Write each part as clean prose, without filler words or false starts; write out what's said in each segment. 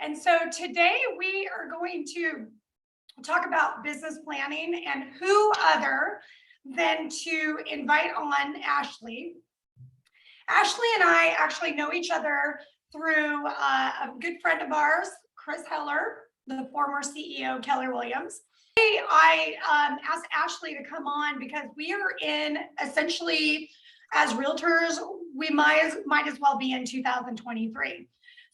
And so today we are going to talk about business planning, and who other than to invite on Ashley. Ashley and I actually know each other through a good friend of ours, Chris Heller, the former CEO of Keller Williams. I asked Ashley to come on because we are in, essentially, as realtors, we might as well be in 2023.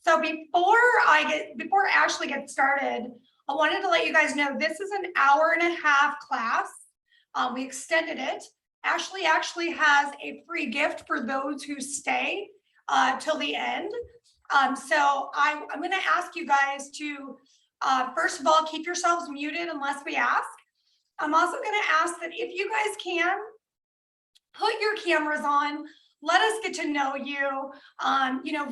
So before Ashley gets started, I wanted to let you guys know this is an hour-and-a-half class. We extended it. Ashley actually has a free gift for those who stay till the end. So I'm going to ask you guys to, first of all, keep yourselves muted unless we ask. I'm also going to ask that if you guys can, put your cameras on. Let us get to know you.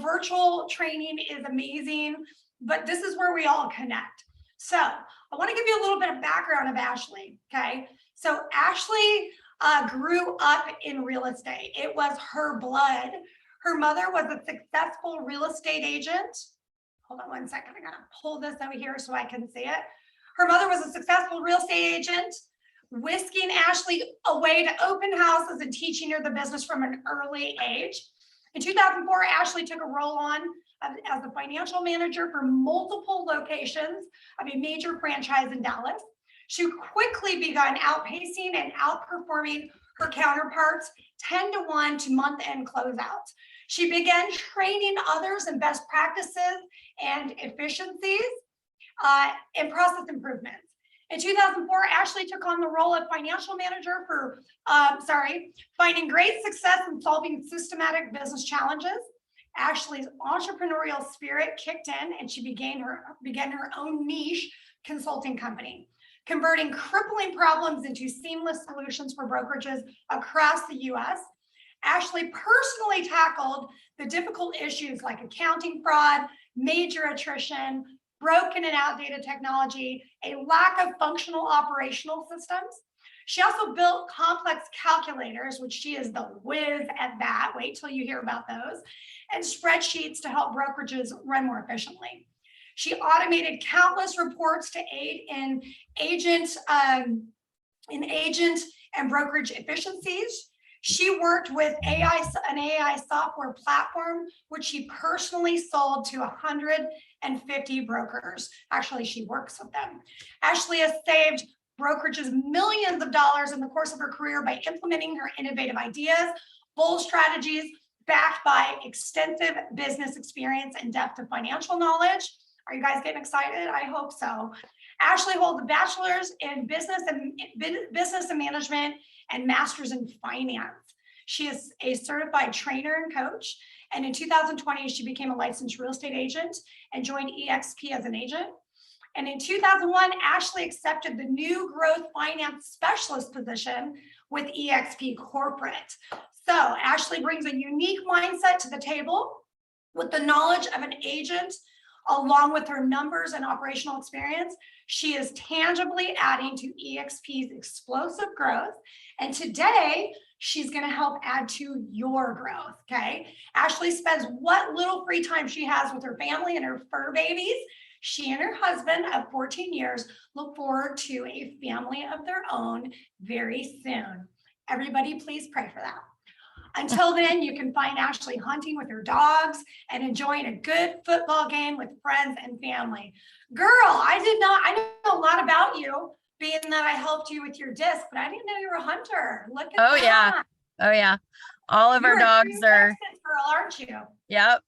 Virtual training is amazing, but this is where we all connect. So I want to give you a little bit of background of Ashley, okay? So Ashley grew up in real estate. It was her blood. Her mother was a successful real estate agent. Hold on one second. I got to pull this over here so I can see it. Her mother was a successful real estate agent, whisking Ashley away to open houses and teaching her the business from an early age. In 2004, Ashley took a role on as a financial manager for multiple locations of a major franchise in Dallas. She quickly began outpacing and outperforming her counterparts 10-1 to month-end closeouts. She began training others in best practices and efficiencies and process improvements. In 2004, Ashley took on the role of financial manager for, finding great success in solving systematic business challenges. Ashley's entrepreneurial spirit kicked in, and she began her own niche consulting company, converting crippling problems into seamless solutions for brokerages across the U.S. Ashley personally tackled the difficult issues like accounting fraud, major attrition, broken and outdated technology, a lack of functional operational systems. She also built complex calculators, which she is the whiz at that. Wait till you hear about those, and spreadsheets to help brokerages run more efficiently. She automated countless reports to aid in agent and brokerage efficiencies. She worked with an AI software platform, which she personally sold to 150 brokers. Actually, she works with them. Ashley has saved brokerages millions of dollars in the course of her career by implementing her innovative ideas, bold strategies, backed by extensive business experience and depth of financial knowledge. Are you guys getting excited? I hope so. Ashley holds a bachelor's in business and management and master's in finance. She is a certified trainer and coach. And in 2020, she became a licensed real estate agent and joined EXP as an agent. And in 2001, Ashley accepted the new growth finance specialist position with EXP Corporate. So Ashley brings a unique mindset to the table with the knowledge of an agent, along with her numbers and operational experience. She is tangibly adding to EXP's explosive growth. And today, she's going to help add to your growth, okay? Ashley spends what little free time she has with her family and her fur babies. She and her husband of 14 years look forward to a family of their own very soon. Everybody, please pray for that. Until then, you can find Ashley hunting with her dogs and enjoying a good football game with friends and family. Girl, I know a lot lot about you, being that I helped you with your disc, but I didn't know you were a hunter. Look at that. Oh yeah. All of our dogs are, girl, aren't you? Yep.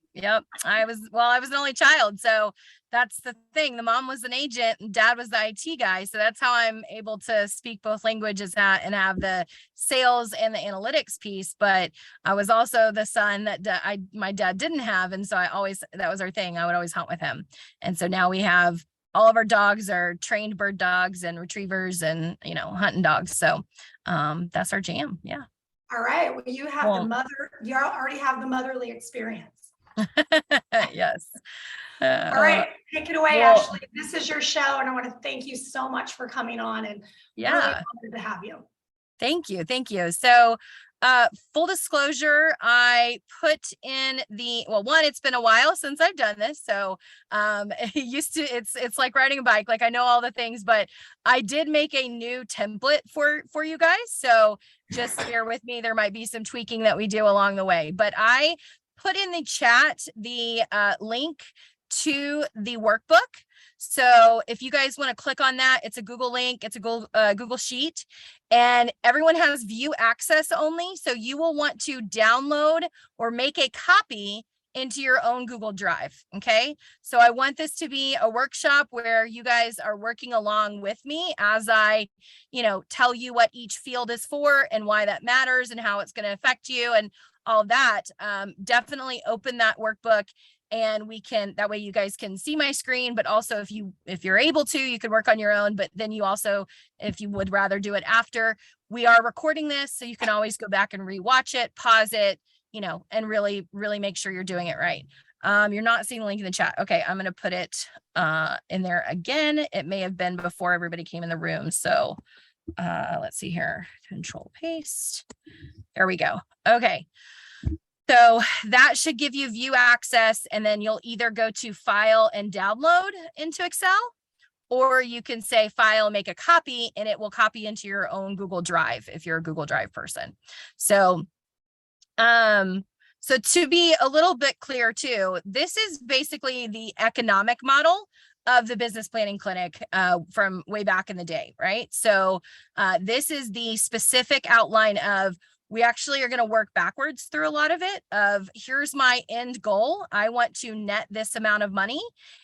I was an only child. So that's the thing. The mom was an agent and dad was the IT guy. So that's how I'm able to speak both languages and have the sales and the analytics piece. But I was also the son that my dad didn't have. And so that was our thing. I would always hunt with him. And so now we have all of our dogs are trained bird dogs and retrievers and, hunting dogs. So that's our jam. Yeah. All right. Well, you already have the motherly experience. Yes. All right. Take it away, Ashley. This is your show. And I want to thank you so much for coming on and really honored to have you. Thank you. So Full disclosure, I put in well, one, it's been a while since I've done this. So, it's like riding a bike. Like I know all the things, but I did make a new template for you guys. So just bear with me. There might be some tweaking that we do along the way, but I put in the chat the link to the workbook. So if you guys want to click on that, it's a Google link, it's a Google Sheet, and everyone has view access only. So you will want to download or make a copy into your own Google Drive. Okay. So I want this to be a workshop where you guys are working along with me as I, tell you what each field is for and why that matters and how it's going to affect you and all that. Definitely open that workbook, and that way you guys can see my screen, but also if you're able to, you could work on your own, but then you also, if you would rather do it after, we are recording this, so you can always go back and rewatch it, pause it, and really, really make sure you're doing it right. You're not seeing the link in the chat. Okay. I'm going to put it in there again. It may have been before everybody came in the room. So let's see here, control paste. There we go. Okay. So that should give you view access, and then you'll either go to file and download into Excel, or you can say file, make a copy, and it will copy into your own Google Drive if you're a Google Drive person. So, so to be a little bit clear too, this is basically the economic model of the business planning clinic from way back in the day, right? So this is the specific outline of, we actually are going to work backwards through a lot of it of, here's my end goal. I want to net this amount of money.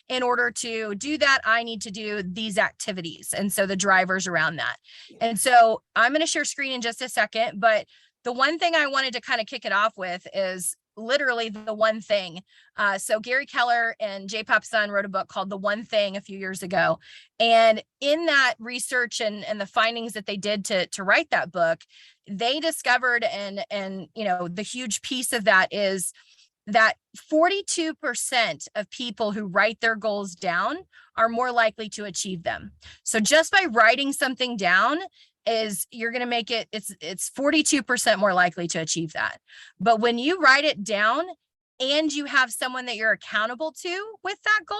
In order to do that, I need to do these activities. And so the drivers around that. And so I'm going to share screen in just a second, but the one thing I wanted to kind of kick it off with is literally the one thing. So Gary Keller and J. Pop's son wrote a book called The One Thing a few years ago. And in that research and the findings that they did to write that book, they discovered, and the huge piece of that is that 42% of people who write their goals down are more likely to achieve them. So just by writing something down, you're going to make it, it's 42% more likely to achieve that. But when you write it down and you have someone that you're accountable to with that goal,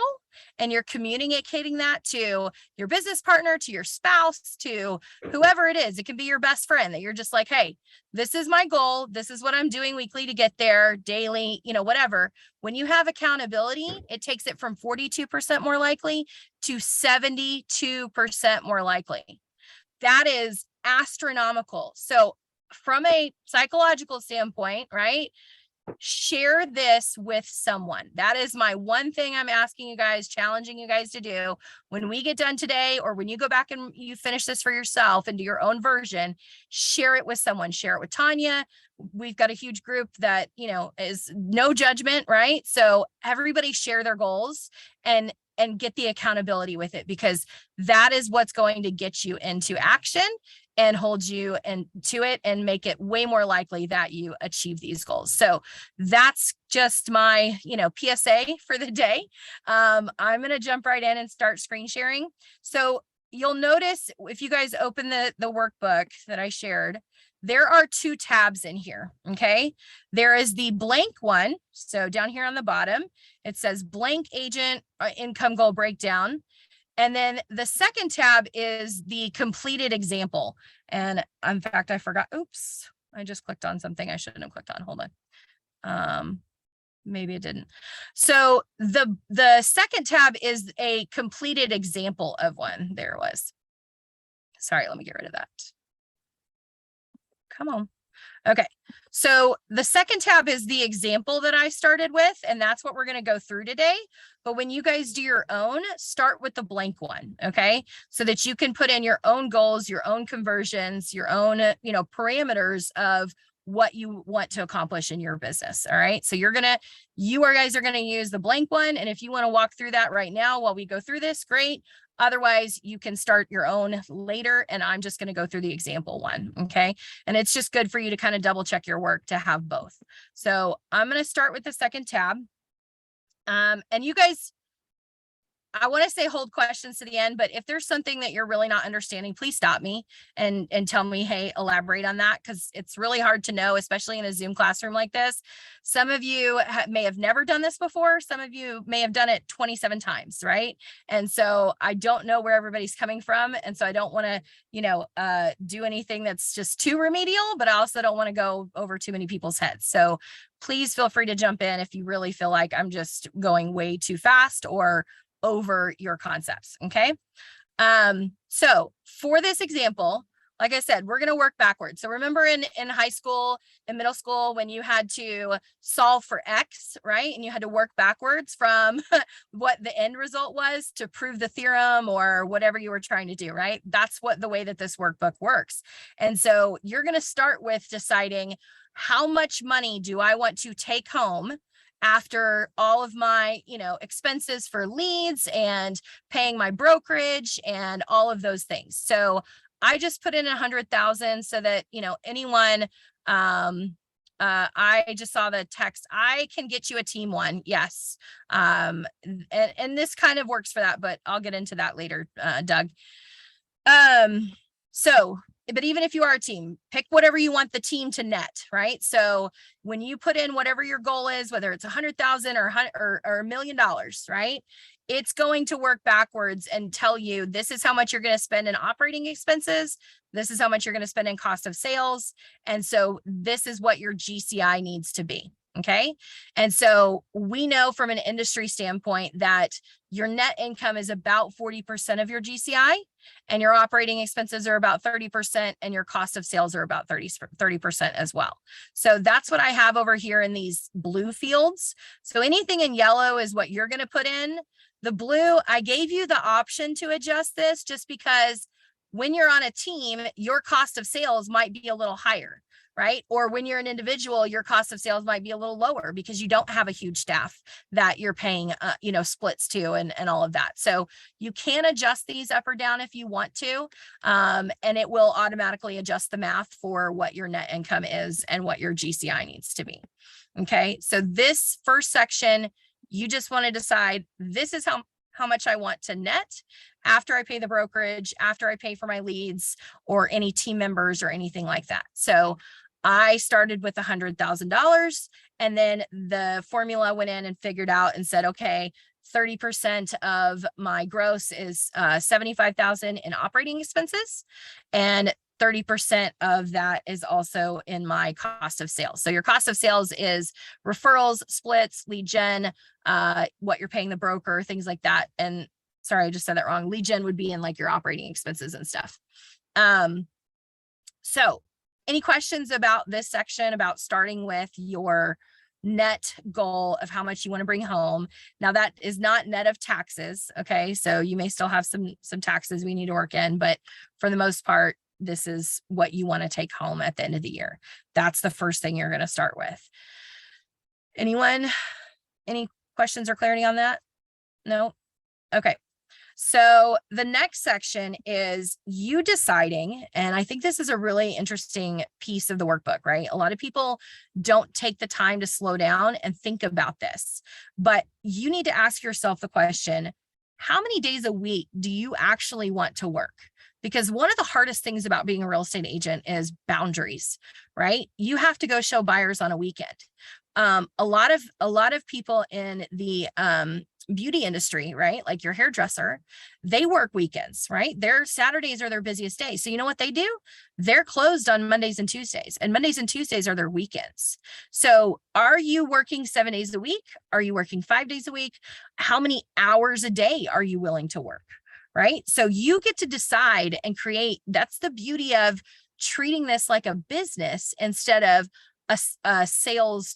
and you're communicating that to your business partner, to your spouse, to whoever it is, it can be your best friend, that you're just like, hey, this is my goal. This is what I'm doing weekly to get there, daily, whatever. When you have accountability, it takes it from 42% more likely to 72% more likely. That is astronomical. So from a psychological standpoint, right? Share this with someone. That is my one thing I'm asking you guys, challenging you guys to do when we get done today, or when you go back and you finish this for yourself and do your own version, share it with someone, share it with Tanya. We've got a huge group that, is no judgment, right? So everybody share their goals and get the accountability with it, because that is what's going to get you into action and hold you to it and make it way more likely that you achieve these goals. So that's just my, PSA for the day. I'm going to jump right in and start screen sharing. So you'll notice if you guys open the workbook that I shared, there are two tabs in here. Okay. There is the blank one. So down here on the bottom, it says blank agent income goal breakdown. And then the second tab is the completed example. And in fact, I forgot. Oops, I just clicked on something I shouldn't have clicked on. Hold on. Maybe it didn't. So the second tab is a completed example of one. There it was. Sorry, let me get rid of that. Come on. Okay. So the second tab is the example that I started with, and that's what we're going to go through today. But when you guys do your own, start with the blank one. Okay. So that you can put in your own goals, your own conversions, your own, parameters of what you want to accomplish in your business. All right. So you guys are going to use the blank one. And if you want to walk through that right now while we go through this, great. Otherwise, you can start your own later, and I'm just going to go through the example one. Okay. And it's just good for you to kind of double check your work to have both. So I'm going to start with the second tab. And you guys, I want to say hold questions to the end, but if there's something that you're really not understanding, please stop me and tell me, hey, elaborate on that, because it's really hard to know, especially in a Zoom classroom like this. Some of you may have never done this before. Some of you may have done it 27 times, right? And so I don't know where everybody's coming from. And so I don't want to, do anything that's just too remedial, but I also don't want to go over too many people's heads. So please feel free to jump in if you really feel like I'm just going way too fast or over your concepts. Okay. So for this example, like I said, we're going to work backwards. So remember in high school and middle school, when you had to solve for X, right? And you had to work backwards from what the end result was to prove the theorem or whatever you were trying to do, right? That's what the way that this workbook works. And so you're going to start with deciding, how much money do I want to take home after all of my, expenses for leads and paying my brokerage and all of those things. So I just put in 100,000 so that, anyone, I just saw the text, I can get you a team one. Yes. And this kind of works for that, but I'll get into that later, Doug. But even if you are a team, pick whatever you want the team to net, right? So when you put in whatever your goal is, whether it's 100,000 or $1 million, right? It's going to work backwards and tell you, this is how much you're going to spend in operating expenses. This is how much you're going to spend in cost of sales. And so this is what your GCI needs to be. Okay. And so we know from an industry standpoint that your net income is about 40% of your GCI, and your operating expenses are about 30%, and your cost of sales are about 30% as well. So that's what I have over here in these blue fields. So anything in yellow is what you're going to put in. The blue, I gave you the option to adjust this just because when you're on a team, your cost of sales might be a little higher, right? Or when you're an individual, your cost of sales might be a little lower because you don't have a huge staff that you're paying, splits to and all of that. So you can adjust these up or down if you want to, and it will automatically adjust the math for what your net income is and what your GCI needs to be. Okay, so this first section, you just want to decide, this is how much I want to net after I pay the brokerage, after I pay for my leads or any team members or anything like that. So I started with $100,000, and then the formula went in and figured out and said, okay, 30% of my gross is 75,000 in operating expenses, and 30% of that is also in my cost of sales. So your cost of sales is referrals, splits, lead gen, what you're paying the broker, things like that. And sorry, I just said that wrong. Lead gen would be in like your operating expenses and stuff. So any questions about this section about starting with your net goal of how much you want to bring home? Now that is not net of taxes. Okay. So you may still have some taxes we need to work in, but for the most part, this is what you want to take home at the end of the year. That's the first thing you're going to start with. Anyone? Any questions or clarity on that? No? Okay. So the next section is you deciding, and I think this is a really interesting piece of the workbook, right? A lot of people don't take the time to slow down and think about this, but you need to ask yourself the question, how many days a week do you actually want to work? Because one of the hardest things about being a real estate agent is boundaries, right? You have to go show buyers on a weekend. A lot of people in the beauty industry, right? Like your hairdresser, they work weekends, right? Their Saturdays are their busiest days. So you know what they do? They're closed on Mondays and Tuesdays, and Mondays and Tuesdays are their weekends. So are you working 7 days a week? Are you working 5 days a week? How many hours a day are you willing to work? Right? So you get to decide and create. That's the beauty of treating this like a business instead of a sales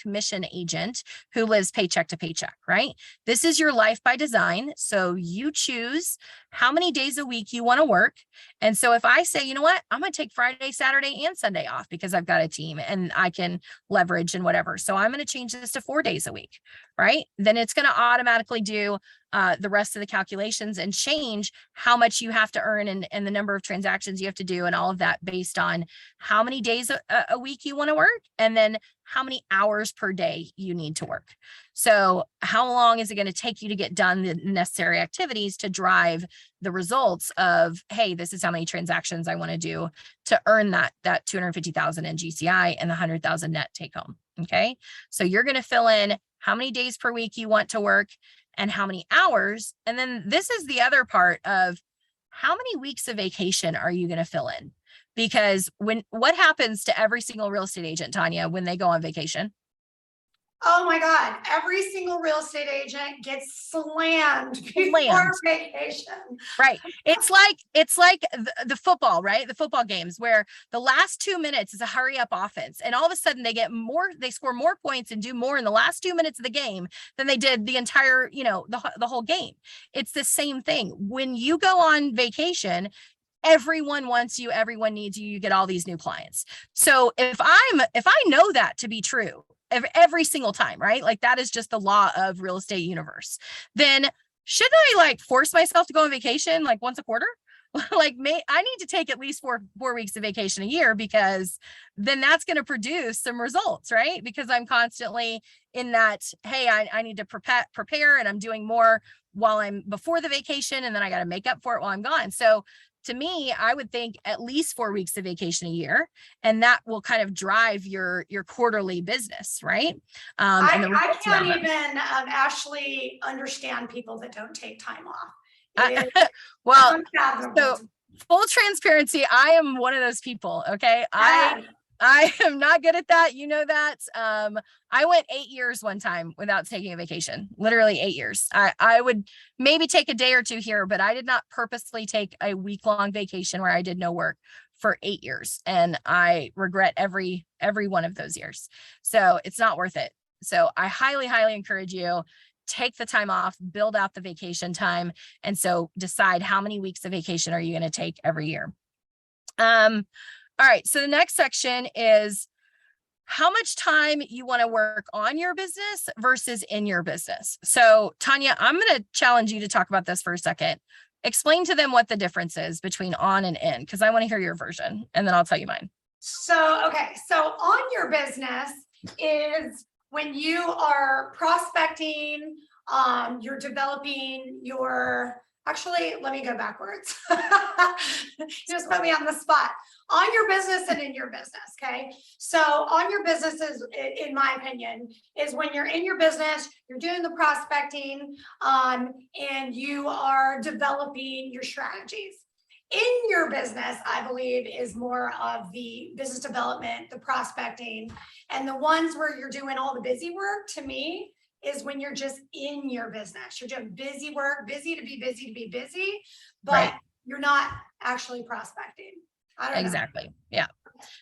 commission agent who lives paycheck to paycheck, right? This is your life by design. So you choose how many days a week you want to work. And so if I say, you know what, I'm going to take Friday, Saturday, and Sunday off because I've got a team and I can leverage and whatever. So I'm going to change this to 4 days a week, right? Then it's going to automatically do the rest of the calculations and change how much you have to earn and the number of transactions you have to do and all of that based on how many days a week you want to work and then how many hours per day you need to work. So how long is it going to take you to get done the necessary activities to drive the results of, hey, this is how many transactions I want to do to earn that 250,000 in GCI and the 100,000 net take home. Okay. So you're going to fill in how many days per week you want to work and how many hours. And then this is the other part of how many weeks of vacation are you going to fill in? Because what happens to every single real estate agent, Tanya, when they go on vacation? Oh my God, every single real estate agent gets slammed before vacation. Right. It's like the football, right? The football games where the last 2 minutes is a hurry up offense. And all of a sudden they score more points and do more in the last 2 minutes of the game than they did the entire, the whole game. It's the same thing. When you go on vacation, everyone wants you, everyone needs you, you get all these new clients. So if I know that to be true, every single time, right? Like that is just the law of real estate universe. Then shouldn't I force myself to go on vacation once a quarter? I need to take at least four weeks of vacation a year because then that's going to produce some results, right? Because I'm constantly in that, hey, I need to prepare and I'm doing more while I'm before the vacation and then I got to make up for it while I'm gone. So to me, I would think at least 4 weeks of vacation a year, and that will kind of drive your quarterly business, right? I can't even actually understand people that don't take time off. Well, so full transparency, I am one of those people. Okay, I am not good at that. You know that. I went 8 years one time without taking a vacation, literally 8 years. I would maybe take a day or two here, but I did not purposely take a week-long vacation where I did no work for 8 years. And I regret every one of those years. So it's not worth it. So I highly, highly encourage you, take the time off, build out the vacation time. And so decide how many weeks of vacation are you going to take every year. All right, so the next section is how much time you want to work on your business versus in your business. So Tanya, I'm going to challenge you to talk about this for a second. Explain to them what the difference is between on and in, because I want to hear your version and then I'll tell you mine. So, okay. So on your business is when you are prospecting, you're developing your, actually, let me go backwards. You just put me on the spot. On your business and in your business, okay? So on your business is, in my opinion, is when you're in your business, you're doing the prospecting, and you are developing your strategies. In your business, I believe, is more of the business development, the prospecting, and the ones where you're doing all the busy work, to me, is when you're just in your business. You're doing busy work, busy to be busy, but right. You're not actually prospecting. I don't exactly. know. Yeah.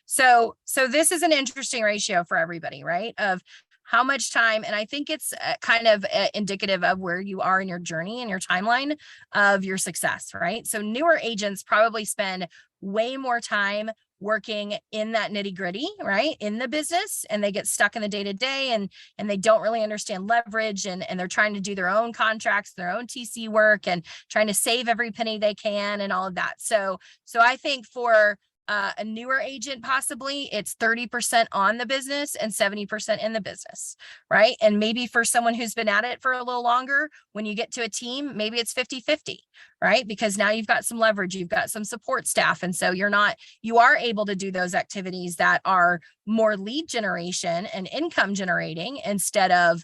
So this is an interesting ratio for everybody, right? Of how much time, and I think it's kind of indicative of where you are in your journey and your timeline of your success, right? So newer agents probably spend way more time working in that nitty gritty, right? In the business, and they get stuck in the day to day and they don't really understand leverage and they're trying to do their own contracts, their own TC work and trying to save every penny they can and all of that. So I think for a newer agent, possibly it's 30% on the business and 70% in the business, right? And maybe for someone who's been at it for a little longer, when you get to a team, maybe it's 50-50, right? Because now you've got some leverage, you've got some support staff. And so you are able to do those activities that are more lead generation and income generating instead of,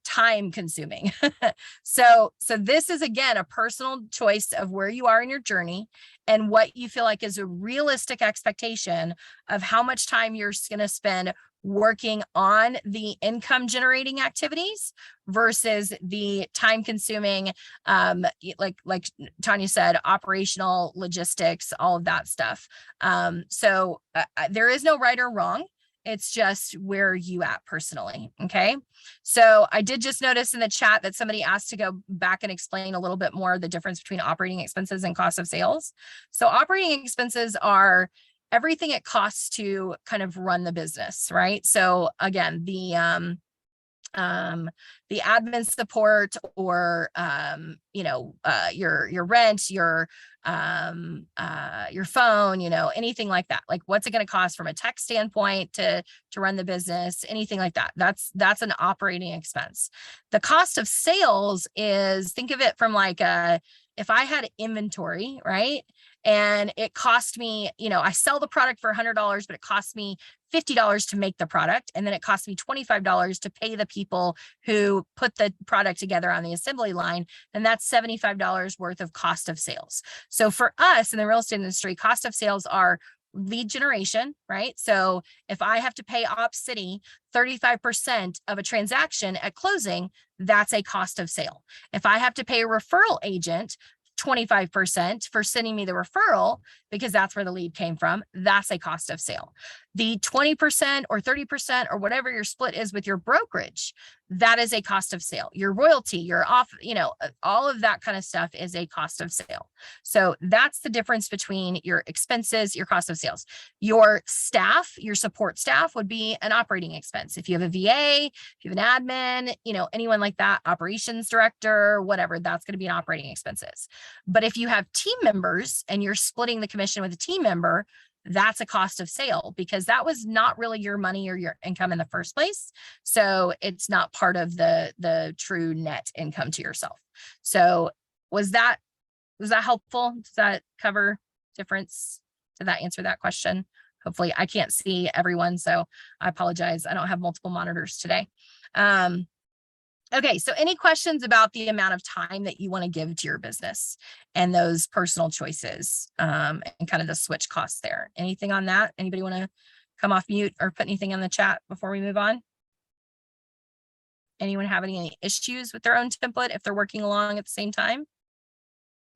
time consuming. So this is, again, a personal choice of where you are in your journey and what you feel like is a realistic expectation of how much time you're going to spend working on the income generating activities versus the time consuming, like Tanya said, operational logistics, all of that stuff. So there is no right or wrong. It's just where you at personally. Okay. So I did just notice in the chat that somebody asked to go back and explain a little bit more the difference between operating expenses and cost of sales. So operating expenses are everything it costs to kind of run the business, right? So again, the admin support, or your rent, your phone, anything like that. Like, what's it going to cost from a tech standpoint to run the business, anything like that. That's an operating expense. The cost of sales is, think of it from like if I had inventory, right? And it cost me, I sell the product for $100, but it cost me $50 to make the product. And then it cost me $25 to pay the people who put the product together on the assembly line. And that's $75 worth of cost of sales. So for us in the real estate industry, cost of sales are lead generation, right? So if I have to pay OpCity 35% of a transaction at closing, that's a cost of sale. If I have to pay a referral agent 25% for sending me the referral, because that's where the lead came from, that's a cost of sale. The 20% or 30% or whatever your split is with your brokerage, that is a cost of sale. Your royalty, your off, all of that kind of stuff is a cost of sale. So that's the difference between your expenses, your cost of sales. Your staff, your support staff would be an operating expense. If you have a VA, if you have an admin, anyone like that, operations director, whatever, that's going to be an operating expenses. But if you have team members and you're splitting the commission with a team member, that's a cost of sale, because that was not really your money or your income in the first place. So it's not part of the true net income to yourself. So was that helpful? Does that cover difference? Did that answer that question? Hopefully. I can't see everyone, so I apologize. I don't have multiple monitors today. Okay, so any questions about the amount of time that you want to give to your business and those personal choices, and kind of the switch costs there? Anything on that? Anybody want to come off mute or put anything in the chat before we move on? Anyone having any issues with their own template if they're working along at the same time?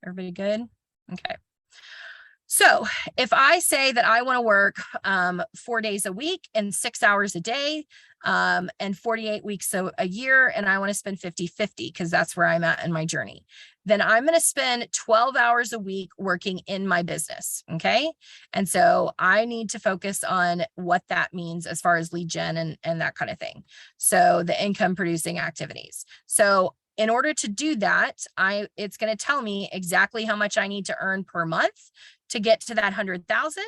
Everybody good? Okay. So if I say that I want to work 4 days a week and 6 hours a day, and 48 weeks a year, and I want to spend 50-50 because that's where I'm at in my journey, then I'm going to spend 12 hours a week working in my business. Okay. And so I need to focus on what that means as far as lead gen and that kind of thing. So the income producing activities. So in order to do that, it's going to tell me exactly how much I need to earn per month to get to that 100,000,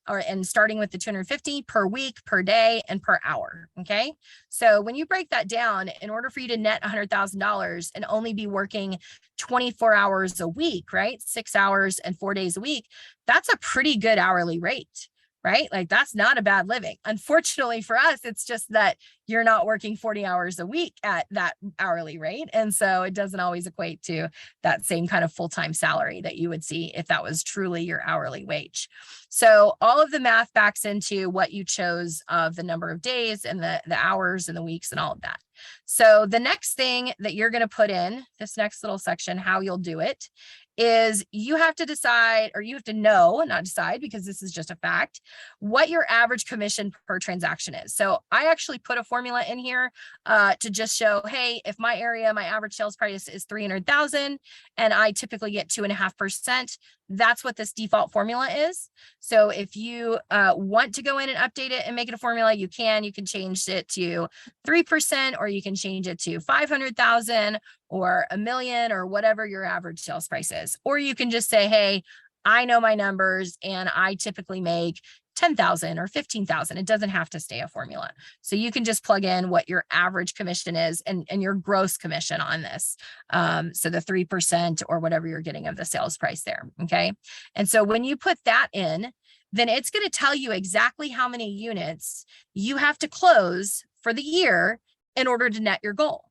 and starting with the 250 per week, per day, and per hour. Okay. So when you break that down, in order for you to net $100,000 and only be working 24 hours a week, right? 6 hours and 4 days a week, that's a pretty good hourly rate, right? Like, that's not a bad living. Unfortunately for us, it's just that you're not working 40 hours a week at that hourly rate. And so it doesn't always equate to that same kind of full-time salary that you would see if that was truly your hourly wage. So all of the math backs into what you chose of the number of days and the hours and the weeks and all of that. So the next thing that you're going to put in this next little section, how you'll do it, is you have to decide, or you have to know, not decide, because this is just a fact, what your average commission per transaction is. So I actually put a formula in here to just show, hey, if my area, my average sales price is 300,000 and I typically get 2.5%, that's what this default formula is. So if you want to go in and update it and make it a formula, you can change it to 3%, or you can change it to 500,000 or $1 million, or whatever your average sales price is. Or you can just say, hey, I know my numbers and I typically make 10,000 or 15,000. It doesn't have to stay a formula. So you can just plug in what your average commission is and your gross commission on this. So the 3% or whatever you're getting of the sales price there. Okay. And so when you put that in, then it's going to tell you exactly how many units you have to close for the year in order to net your goal.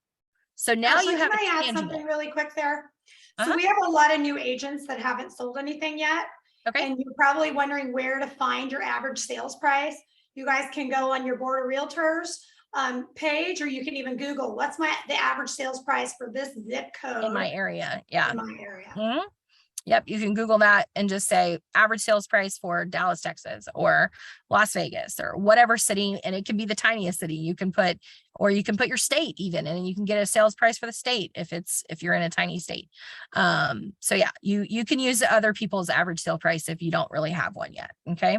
So now Ashley, you have can I add something really quick there? So we have a lot of new agents that haven't sold anything yet. Okay. And you're probably wondering where to find your average sales price. You guys can go on your Board of Realtors page, or you can even Google what's the average sales price for this zip code in my area. Yeah. In my area. Mm-hmm. Yep. You can Google that and just say average sales price for Dallas, Texas, or Las Vegas, or whatever city. And it can be the tiniest city you can put, or you can put your state even, and you can get a sales price for the state if you're in a tiny state. So yeah, you can use other people's average sale price if you don't really have one yet. Okay.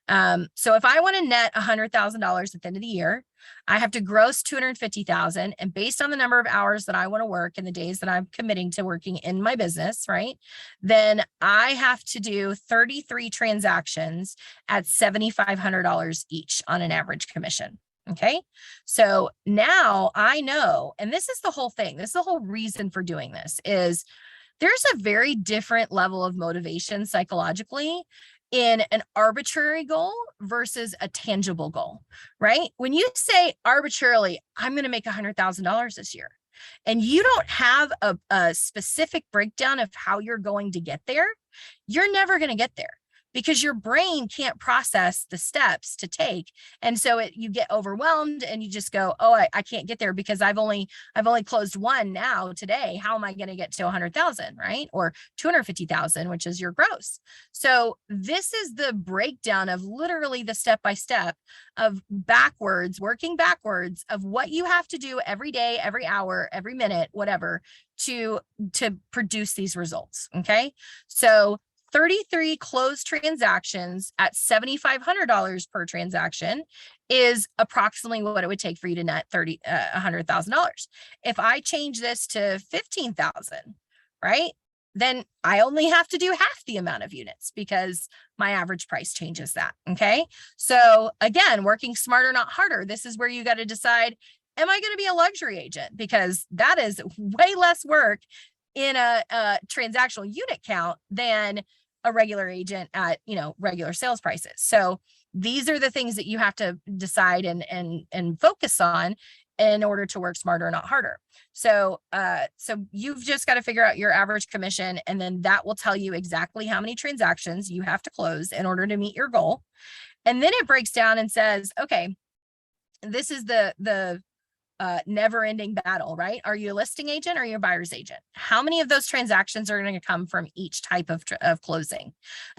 So if I want to net $100,000 at the end of the year, I have to gross 250,000. And based on the number of hours that I want to work and the days that I'm committing to working in my business, right? Then I have to do 33 transactions at $7,500 each on an average commission. Okay. So now I know, and this is the whole thing. This is the whole reason for doing this is there's a very different level of motivation psychologically in an arbitrary goal versus a tangible goal, right? When you say arbitrarily, I'm going to make $100,000 this year, and you don't have a specific breakdown of how you're going to get there, you're never going to get there because your brain can't process the steps to take. And so you get overwhelmed and you just go, oh, I can't get there because I've only closed one now today. How am I going to get to 100,000, right? Or 250,000, which is your gross. So this is the breakdown of literally the step-by-step of working backwards of what you have to do every day, every hour, every minute, whatever, to produce these results. Okay. So 33 closed transactions at $7,500 per transaction is approximately what it would take for you to net $100,000. If I change this to 15,000, right, then I only have to do half the amount of units because my average price changes that. Okay. So again, working smarter, not harder. This is where you got to decide, am I going to be a luxury agent? Because that is way less work in a transactional unit count than a regular agent at, regular sales prices. So these are the things that you have to decide and focus on in order to work smarter, not harder. So you've just got to figure out your average commission, and then that will tell you exactly how many transactions you have to close in order to meet your goal. And then it breaks down and says, okay, this is the never-ending battle, right? Are you a listing agent or are you a buyer's agent? How many of those transactions are going to come from each type of closing?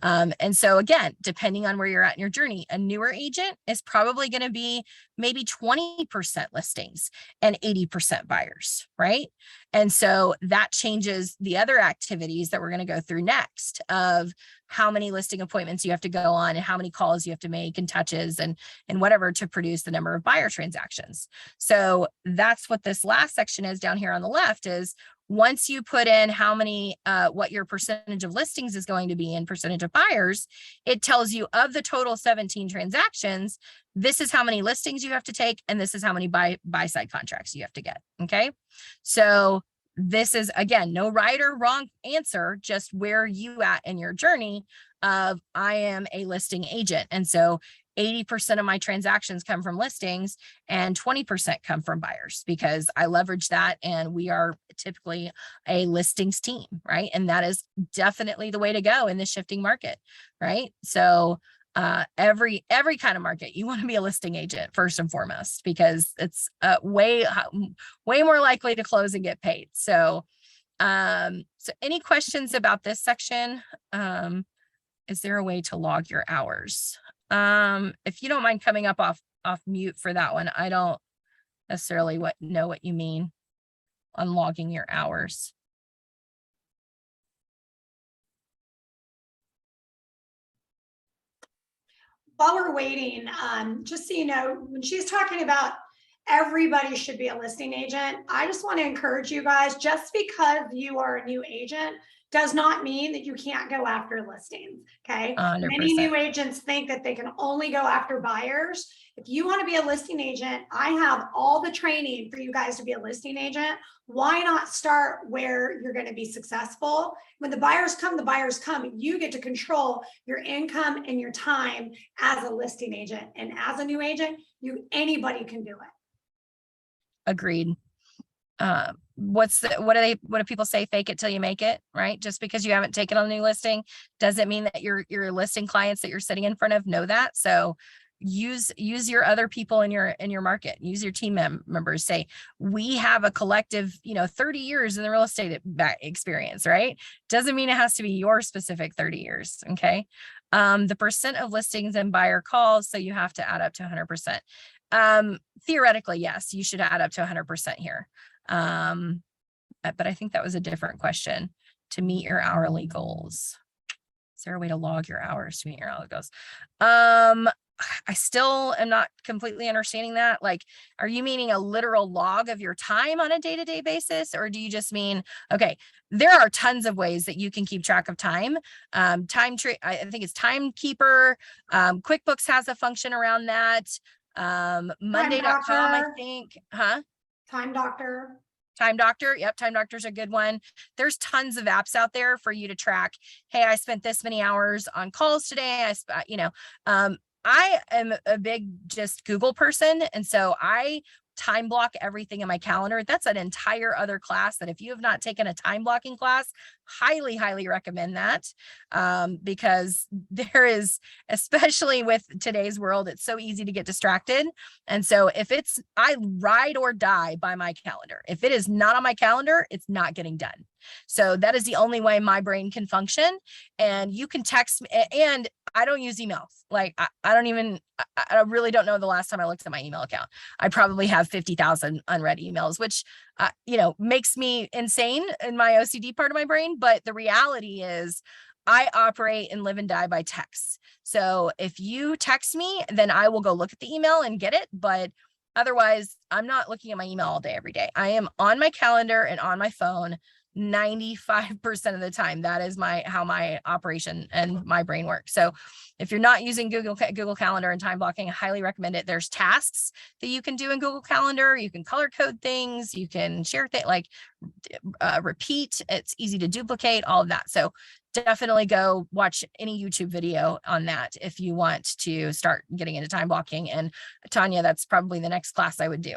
And so again, depending on where you're at in your journey, a newer agent is probably going to be maybe 20% listings and 80% buyers, right? And so that changes the other activities that we're going to go through next of how many listing appointments you have to go on and how many calls you have to make and touches and whatever to produce the number of buyer transactions. So that's what this last section is down here on the left is once you put in how many, what your percentage of listings is going to be and percentage of buyers, it tells you of the total 17 transactions, this is how many listings you have to take, and this is how many buy side contracts you have to get. Okay. So this is, again, no right or wrong answer, just where you at in your journey of I am a listing agent. And so 80% of my transactions come from listings and 20% come from buyers because I leverage that and we are typically a listings team, right? And that is definitely the way to go in this shifting market, right? So every kind of market, you want to be a listing agent first and foremost, because it's way more likely to close and get paid. So any questions about this section? Is there a way to log your hours? If you don't mind coming up off mute for that one, I don't necessarily know what you mean on logging your hours. While we're waiting, just so you know, when she's talking about everybody should be a listing agent, I just want to encourage you guys, just because you are a new agent does not mean that you can't go after listings. Okay. 100%. Many new agents think that they can only go after buyers. If you want to be a listing agent, I have all the training for you guys to be a listing agent. Why not start where you're going to be successful? When the buyers come, the buyers come. You get to control your income and your time as a listing agent. And as a new agent, anybody can do it. Agreed. What do people say? Fake it till you make it, right? Just because you haven't taken on a new listing doesn't mean that your listing clients that you're sitting in front of know that. So use your other people in your market, use your team members. Say, we have a collective, 30 years in the real estate experience, right? Doesn't mean it has to be your specific 30 years. Okay. The percent of listings and buyer calls. So you have to add up to 100%. Theoretically, yes, you should add up to 100% here. But I think that was a different question to meet your hourly goals. there a way to log your hours to meet your hour goals? I still am not completely understanding that. Like, are you meaning a literal log of your time on a day-to-day basis? Or do you just mean, okay, there are tons of ways that you can keep track of time. I think it's Timekeeper. QuickBooks has a function around that. Monday.com, I think, Time Doctor. Time Doctor. Yep. Time Doctor's a good one. There's tons of apps out there for you to track. Hey, I spent this many hours on calls today. I am a big just Google person. And so I time block everything in my calendar. That's an entire other class that if you have not taken a time blocking class, highly, highly recommend that. Because there is, especially with today's world, it's so easy to get distracted. And so I ride or die by my calendar. If it is not on my calendar, it's not getting done. So that is the only way my brain can function. And you can text me, and I don't use emails. Like I really don't know the last time I looked at my email account. I probably have 50,000 unread emails, which, makes me insane in my OCD part of my brain. But the reality is I operate and live and die by text. So if you text me, then I will go look at the email and get it. But otherwise, I'm not looking at my email all day, every day. I am on my calendar and on my phone 95% of the time. That is how my operation and my brain works. So if you're not using Google Calendar and time blocking, I highly recommend it. There's tasks that you can do in Google Calendar. You can color code things. You can share things like repeat. It's easy to duplicate, all of that. So definitely go watch any YouTube video on that if you want to start getting into time blocking. And Tanya, that's probably the next class I would do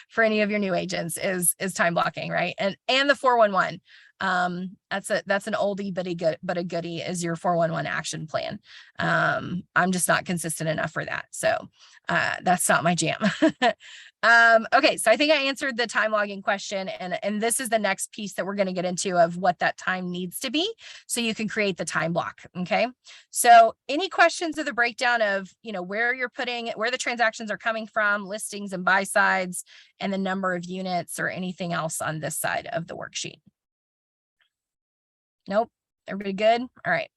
for any of your new agents is time blocking, right? And the 411. That's an oldie but a goodie is your 411 action plan. I'm just not consistent enough for that. So that's not my jam. Okay, so I think I answered the time logging question, and this is the next piece that we're going to get into of what that time needs to be so you can create the time block. Okay, so any questions of the breakdown of where the transactions are coming from, listings and buy sides, and the number of units, or anything else on this side of the worksheet? Nope. Everybody good? All right.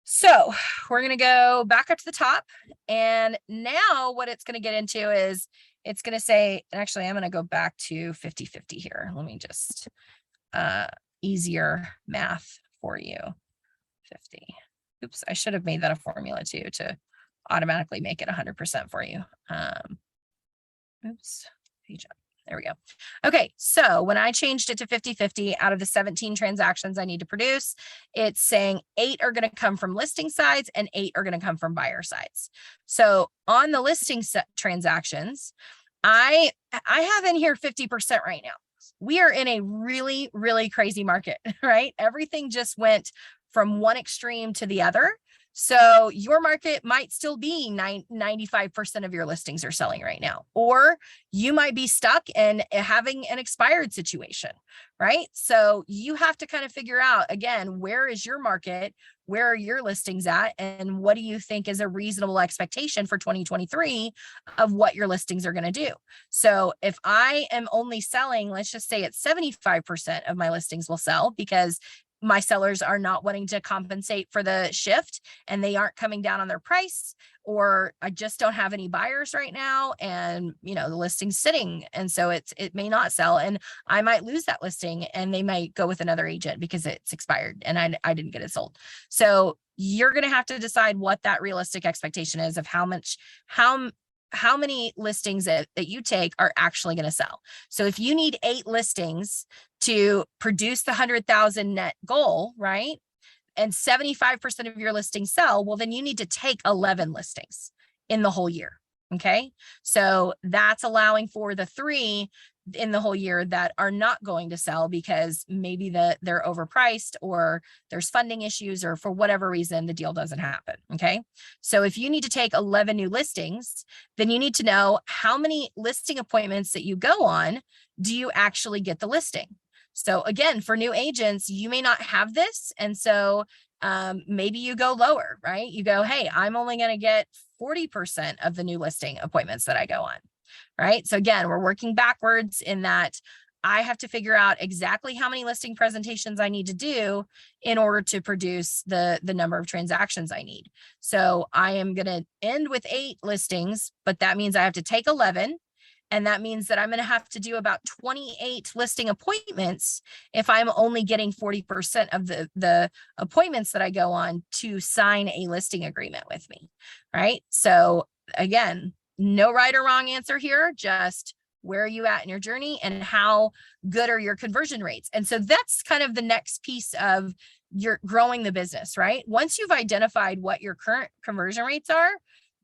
So we're going to go back up to the top. And now what it's going to get into is it's going to say, actually, I'm going to go back to 50-50 here. Let me just easier math for you. 50. Oops. I should have made that a formula too to automatically make it 100% for you. Oops. Page up. There we go. Okay, so when I changed it to 50-50, out of the 17 transactions I need to produce, it's saying 8 are going to come from listing sides and 8 are going to come from buyer sides. So on the listing set transactions, I have in here 50% right now. We are in a really, really crazy market, right? Everything just went from one extreme to the other. So your market might still be 95% of your listings are selling right now, or you might be stuck in having an expired situation, right? So you have to kind of figure out, again, where is your market? Where are your listings at? And what do you think is a reasonable expectation for 2023 of what your listings are going to do? So if I am only selling, let's just say it's 75% of my listings will sell because my sellers are not wanting to compensate for the shift and they aren't coming down on their price, or I just don't have any buyers right now. And, the listing's sitting. And so it may not sell, and I might lose that listing and they might go with another agent because it's expired and I didn't get it sold. So you're going to have to decide what that realistic expectation is of how many listings that you take are actually going to sell. So if you need 8 listings to produce the 100,000 net goal, right? And 75% of your listings sell, well, then you need to take 11 listings in the whole year. Okay. So that's allowing for the 3 in the whole year that are not going to sell because maybe they're overpriced, or there's funding issues, or for whatever reason, the deal doesn't happen. Okay. So if you need to take 11 new listings, then you need to know how many listing appointments that you go on, do you actually get the listing? So again, for new agents, you may not have this. And so maybe you go lower, right? You go, hey, I'm only going to get 40% of the new listing appointments that I go on. Right. So again, we're working backwards in that I have to figure out exactly how many listing presentations I need to do in order to produce the number of transactions I need. So I am going to end with 8 listings, but that means I have to take 11. And that means that I'm going to have to do about 28 listing appointments if I'm only getting 40% of the appointments that I go on to sign a listing agreement with me, right? So again, no right or wrong answer here, just where are you at in your journey and how good are your conversion rates? And so that's kind of the next piece of your growing the business, right? Once you've identified what your current conversion rates are,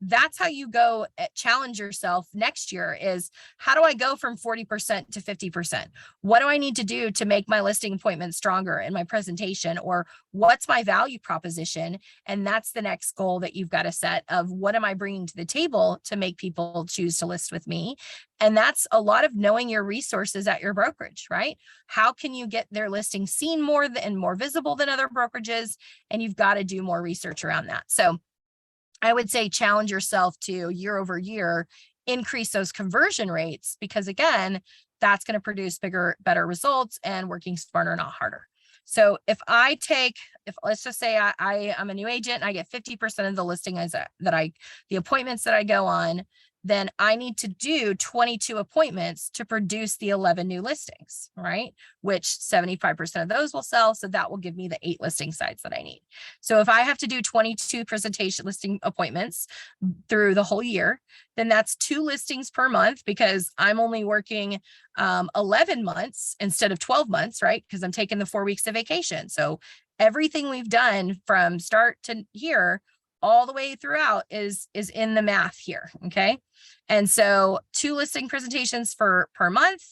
that's how you go challenge yourself next year is how do I go from 40% to 50%? What do I need to do to make my listing appointment stronger in my presentation? Or what's my value proposition? And that's the next goal that you've got to set of what am I bringing to the table to make people choose to list with me? And that's a lot of knowing your resources at your brokerage, right? How can you get their listing seen more and more visible than other brokerages? And you've got to do more research around that. So I would say challenge yourself to year over year, increase those conversion rates, because again, that's going to produce bigger, better results and working smarter, not harder. So if let's just say I'm a new agent and I get 50% of the listings the appointments that I go on, then I need to do 22 appointments to produce the 11 new listings, right? Which 75% of those will sell. So that will give me the 8 listing sites that I need. So if I have to do 22 presentation listing appointments through the whole year, then that's 2 listings per month because I'm only working 11 months instead of 12 months, right? Because I'm taking the 4 weeks of vacation. So everything we've done from start to here all the way throughout is in the math here. Okay. And so 2 listing presentations per month.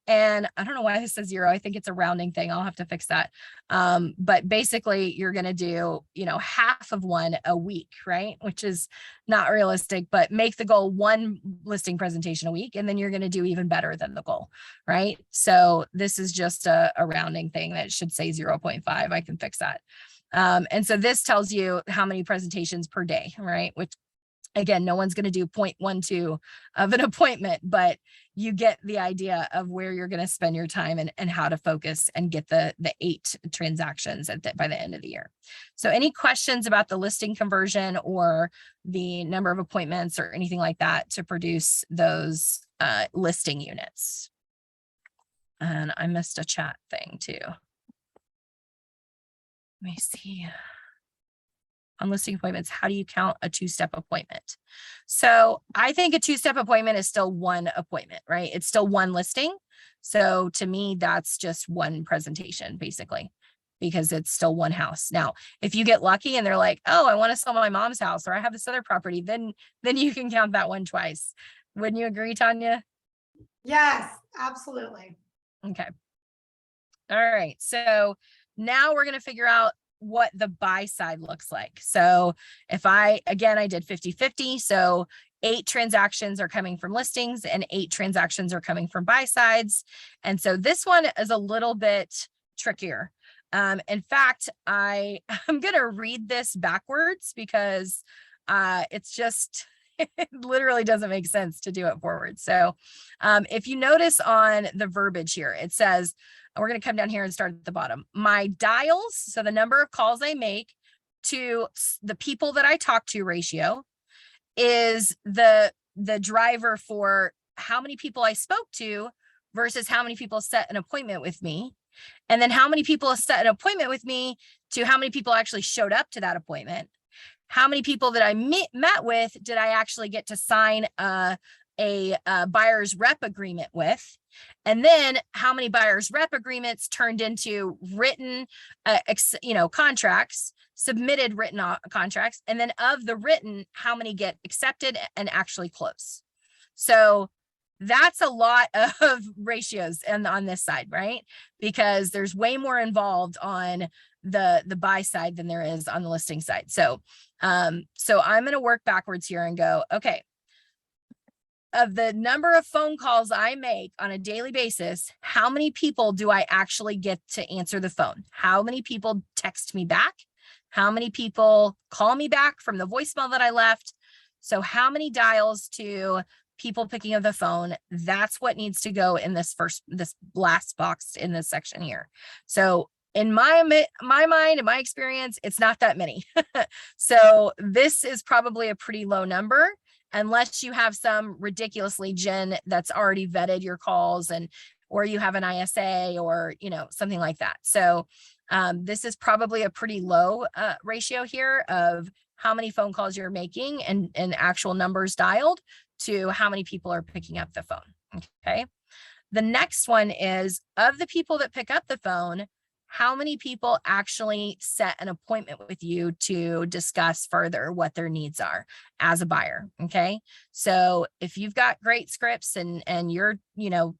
And I don't know why this says 0. I think it's a rounding thing. I'll have to fix that. But basically you're going to do, half of one a week, right? Which is not realistic, but make the goal 1 listing presentation a week. And then you're going to do even better than the goal, right? So this is just a rounding thing that should say 0.5. I can fix that. And so this tells you how many presentations per day, right? Which again, no one's going to do 0.12 of an appointment, but you get the idea of where you're going to spend your time and how to focus and get the 8 transactions by the end of the year. So any questions about the listing conversion or the number of appointments or anything like that to produce those listing units? And I missed a chat thing too. Let me see. On listing appointments, how do you count a 2-step appointment? So I think a 2-step appointment is still 1 appointment, right? It's still 1 listing. So to me, that's just 1 presentation basically, because it's still 1 house. Now, if you get lucky and they're like, oh, I want to sell my mom's house or I have this other property, then you can count that 1 twice. Wouldn't you agree, Tanya? Yes, absolutely. Okay. All right. So now we're going to figure out what the buy side looks like. So if I did 50-50. So 8 transactions are coming from listings and 8 transactions are coming from buy sides. And so this one is a little bit trickier. In fact, I'm going to read this backwards because it's just, it literally doesn't make sense to do it forward. So if you notice on the verbiage here, it says, we're going to come down here and start at the bottom. My dials, so the number of calls I make to the people that I talk to ratio is the driver for how many people I spoke to versus how many people set an appointment with me. And then how many people set an appointment with me to how many people actually showed up to that appointment. How many people that I met with did I actually get to sign a buyer's rep agreement with? And then how many buyer's rep agreements turned into written, contracts, submitted written contracts. And then of the written, how many get accepted and actually close? So that's a lot of ratios on this side, right? Because there's way more involved on the buy side than there is on the listing side. So I'm going to work backwards here and go, okay, of the number of phone calls I make on a daily basis, how many people do I actually get to answer the phone? How many people text me back? How many people call me back from the voicemail that I left? So how many dials to people picking up the phone, that's what needs to go in this last box in this section here. So in my mind, in my experience, it's not that many. So this is probably a pretty low number, unless you have some ridiculously gen that's already vetted your calls, and or you have an ISA or, you know, something like that. So this is probably a pretty low ratio here of how many phone calls you're making and actual numbers dialed to how many people are picking up the phone. Okay. The next one is, of the people that pick up the phone, how many people actually set an appointment with you to discuss further what their needs are as a buyer. Okay. So if you've got great scripts and you're, you know,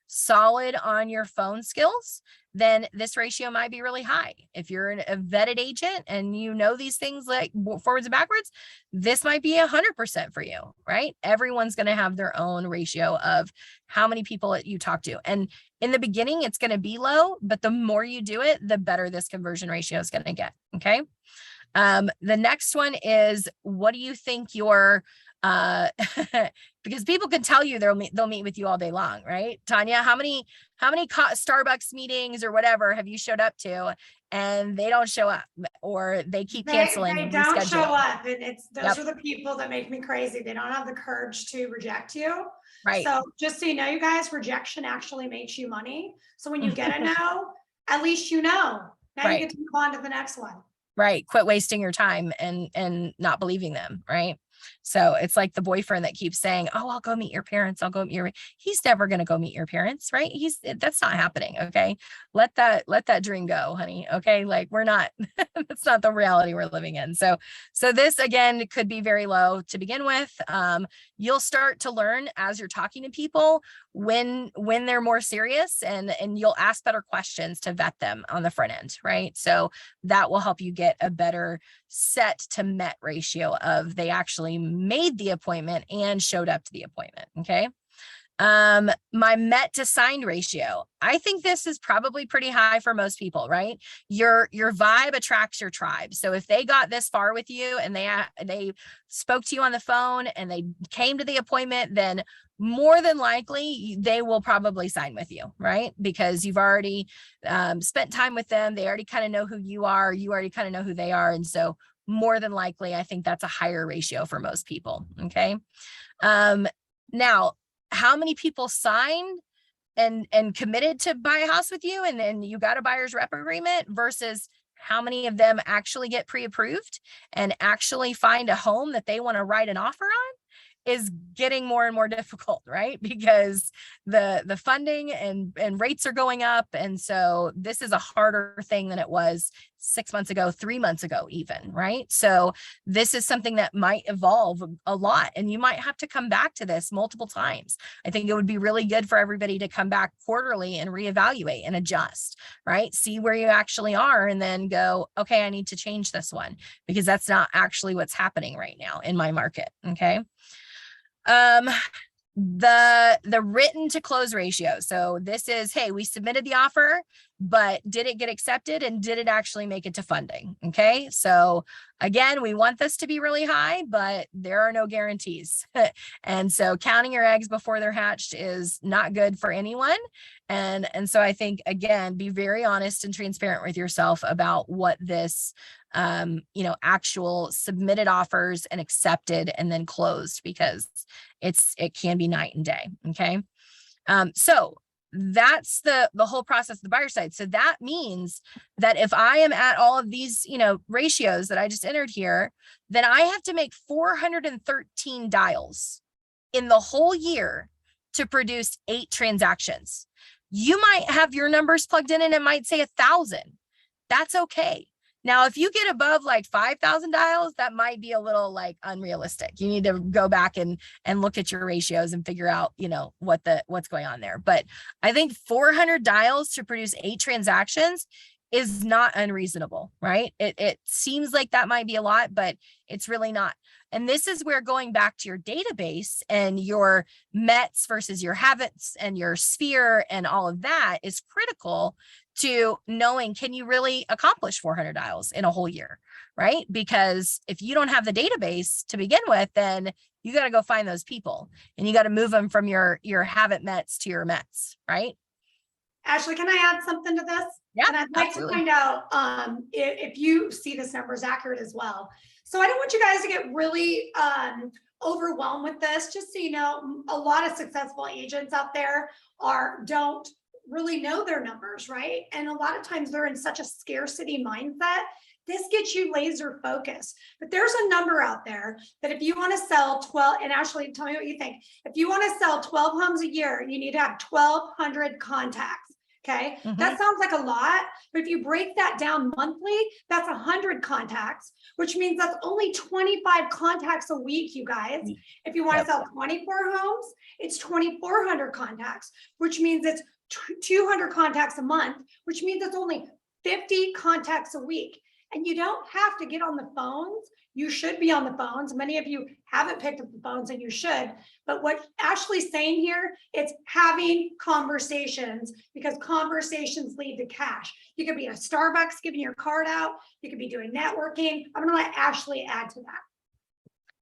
solid on your phone skills, then this ratio might be really high. If you're a vetted agent and you know these things like forwards and backwards, this might be 100% for you, right? Everyone's going to have their own ratio of how many people you talk to. And in the beginning, it's going to be low, but the more you do it, the better this conversion ratio is going to get. Okay. The next one is, what do you think your because people can tell you they'll meet with you all day long, right? Tanya, how many Starbucks meetings or whatever have you showed up to and they don't show up, or they keep canceling? They and don't show rescheduling? up, and those are the people that make me crazy. They don't have the courage to reject you. Right. So just so you know, you guys, rejection actually makes you money. So when you get a no, at least you know. Now you get to move on to the next one. Right. Quit wasting your time and not believing them. Right. So it's like the boyfriend that keeps saying, oh, I'll go meet your parents. I'll go meet he's never going to go meet your parents. Right. That's not happening. Okay. Let that dream go, honey. Okay. Like, we're not, that's not the reality we're living in. So this again could be very low to begin with. You'll start to learn as you're talking to people when they're more serious, and you'll ask better questions to vet them on the front end. Right. So that will help you get a better set to met ratio of they actually made the appointment and showed up to the appointment. Okay. My met to signed ratio. I think this is probably pretty high for most people, right? Your vibe attracts your tribe. So if they got this far with you and they spoke to you on the phone and they came to the appointment, then more than likely they will probably sign with you, right? Because you've already spent time with them. They already kind of know who you are. You already kind of know who they are. And so more than likely, I think that's a higher ratio for most people. Okay. Now, how many people signed and committed to buy a house with you, and then you got a buyer's rep agreement, versus how many of them actually get pre-approved and actually find a home that they want to write an offer on, is getting more and more difficult, right? Because the funding and rates are going up. And so this is a harder thing than it was 6 months ago, 3 months ago, even, right? So this is something that might evolve a lot, and you might have to come back to this multiple times. I think it would be really good for everybody to come back quarterly and reevaluate and adjust, right? See where you actually are, and then go, okay, I need to change this one because that's not actually what's happening right now in my market. Okay. The written to close ratio. So this is, hey, we submitted the offer, but did it get accepted, and did it actually make it to funding? Okay. So again, we want this to be really high, but there are no guarantees. And so counting your eggs before they're hatched is not good for anyone. And so I think, again, be very honest and transparent with yourself about what this actual submitted offers and accepted and then closed, because it can be night and day. Okay. So that's the whole process of the buyer side. So that means that if I am at all of these, ratios that I just entered here, then I have to make 413 dials in the whole year to produce 8 transactions. You might have your numbers plugged in and it might say 1,000. That's okay. Now, if you get above like 5,000 dials, that might be a little like unrealistic. You need to go back and look at your ratios and figure out, what's going on there. But I think 400 dials to produce 8 transactions is not unreasonable, right? It seems like that might be a lot, but it's really not. And this is where going back to your database and your METs versus your habits and your sphere and all of that is critical to knowing, can you really accomplish 400 dials in a whole year, right? Because if you don't have the database to begin with, then You got to go find those people, and you got to move them from your haven't mets to your mets, right? Ashley, can I add something to this? Yeah, And I'd like absolutely. to find out if you see this number is accurate as well. So I don't want you guys to get really overwhelmed with this. Just so you know, a lot of successful agents out there don't really know their numbers, right? And a lot of times they're in such a scarcity mindset. This gets you laser focused. But there's a number out there that if you want to sell 12, and Ashley, tell me what you think. If you want to sell 12 homes a year, you need to have 1,200 contacts. Okay, that sounds like a lot, but if you break that down monthly, that's 100 contacts, which means that's only 25 contacts a week, you guys. If you want to sell 24 homes, it's 2,400 contacts, which means it's 200 contacts a month, which means it's only 50 contacts a week. And you don't have to get on the phones. You should be on the phones. Many of you haven't picked up the phones, and you should. But what Ashley's saying here, it's having conversations, because conversations lead to cash. You could be at Starbucks giving your card out. You could be doing networking. I'm going to let Ashley add to that.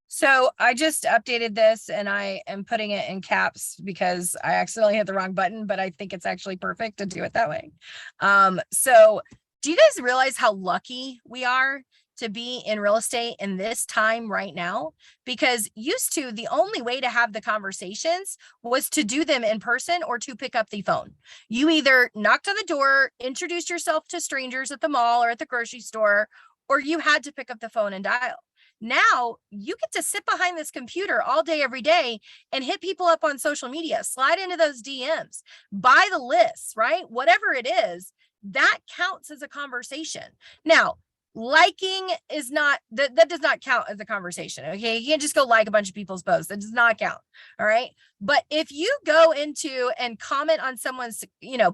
So I just updated this, and I am putting it in caps because I accidentally hit the wrong button, but I think it's actually perfect to do it that way. So do you guys realize how lucky we are to be in real estate in this time right now? Because used to, the only way to have the conversations was to do them in person or to pick up the phone. You either knocked on the door, introduced yourself to strangers at the mall or at the grocery store, or you had to pick up the phone and dial. Now you get to sit behind this computer all day, every day, and hit people up on social media, slide into those DMs, buy the lists, right? Whatever it is, that counts as a conversation. Now, liking is not, that does not count as a conversation. Okay. You can't just go like a bunch of people's posts. That does not count. All right. But if you go into and comment on someone's,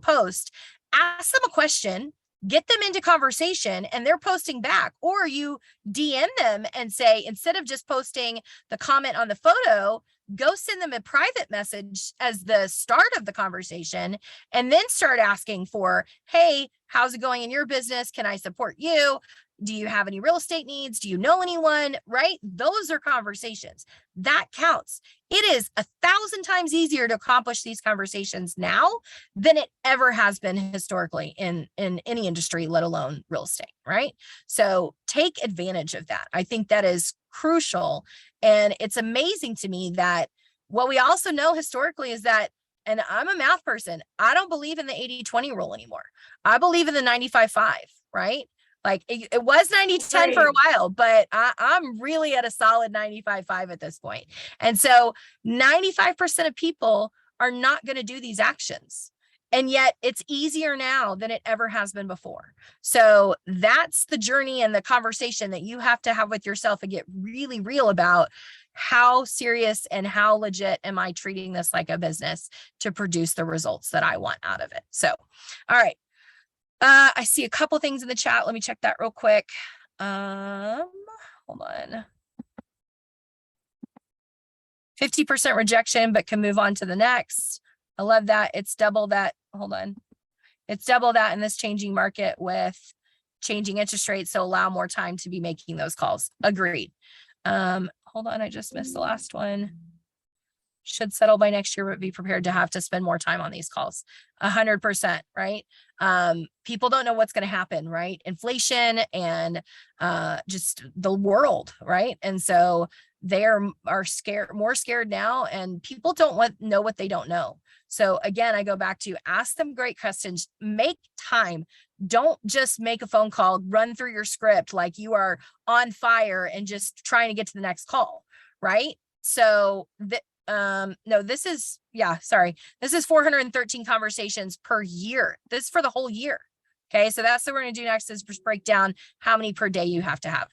post, ask them a question, get them into conversation, and they're posting back, or you DM them and say, instead of just posting the comment on the photo, go send them a private message as the start of the conversation, and then start asking for, hey, how's it going in your business? Can I support you? Do you have any real estate needs? Do you know anyone? Right? Those are conversations. That counts. It is 1,000 times easier to accomplish these conversations now than it ever has been historically in any industry, let alone real estate, right? So take advantage of that. I think that is crucial. And it's amazing to me that what we also know historically is that, and I'm a math person, I don't believe in the 80-20 rule anymore. I believe in the 95-5, right? Like it was 90-10 for a while, but I'm really at a solid 95-5 at this point. And so 95% of people are not going to do these actions. And yet it's easier now than it ever has been before. So that's the journey and the conversation that you have to have with yourself and get really real about how serious and how legit am I treating this like a business to produce the results that I want out of it. So, all right. I see a couple things in the chat. Let me check that real quick. Hold on. 50% rejection, but can move on to the next. I love that. It's double that. Hold on. It's double that in this changing market with changing interest rates. So allow more time to be making those calls. Agreed. Hold on. I just missed the last one. Should settle by next year, but be prepared to have to spend more time on these calls. 100%, right? People don't know what's going to happen, right? Inflation and just the world, right? And so they are scared, more scared now, and people don't know what they don't know. So again, I go back to ask them great questions, make time. Don't just make a phone call, run through your script like you are on fire and just trying to get to the next call, right? So no, this is 413 conversations per year. This is for the whole year. Okay. So that's what we're going to do next, is just break down how many per day you have to have.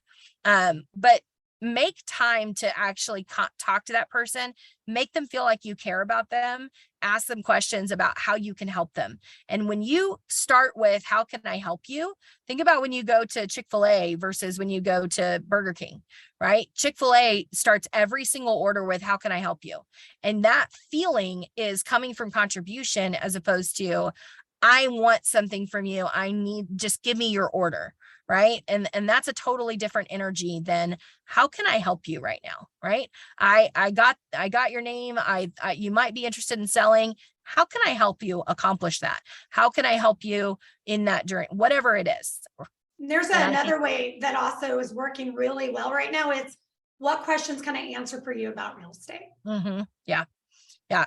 But make time to actually talk to that person, make them feel like you care about them, ask them questions about how you can help them. And when you start with, how can I help you? Think about when you go to Chick-fil-A versus when you go to Burger King, right? Chick-fil-A starts every single order with, how can I help you? And that feeling is coming from contribution as opposed to, I want something from you. Just give me your order. Right. And that's a totally different energy than how can I help you right now? Right. I got your name. You might be interested in selling. How can I help you accomplish that? How can I help you in that during whatever it is? There's another way that also is working really well right now. It's what questions can I answer for you about real estate? Yeah. Yeah.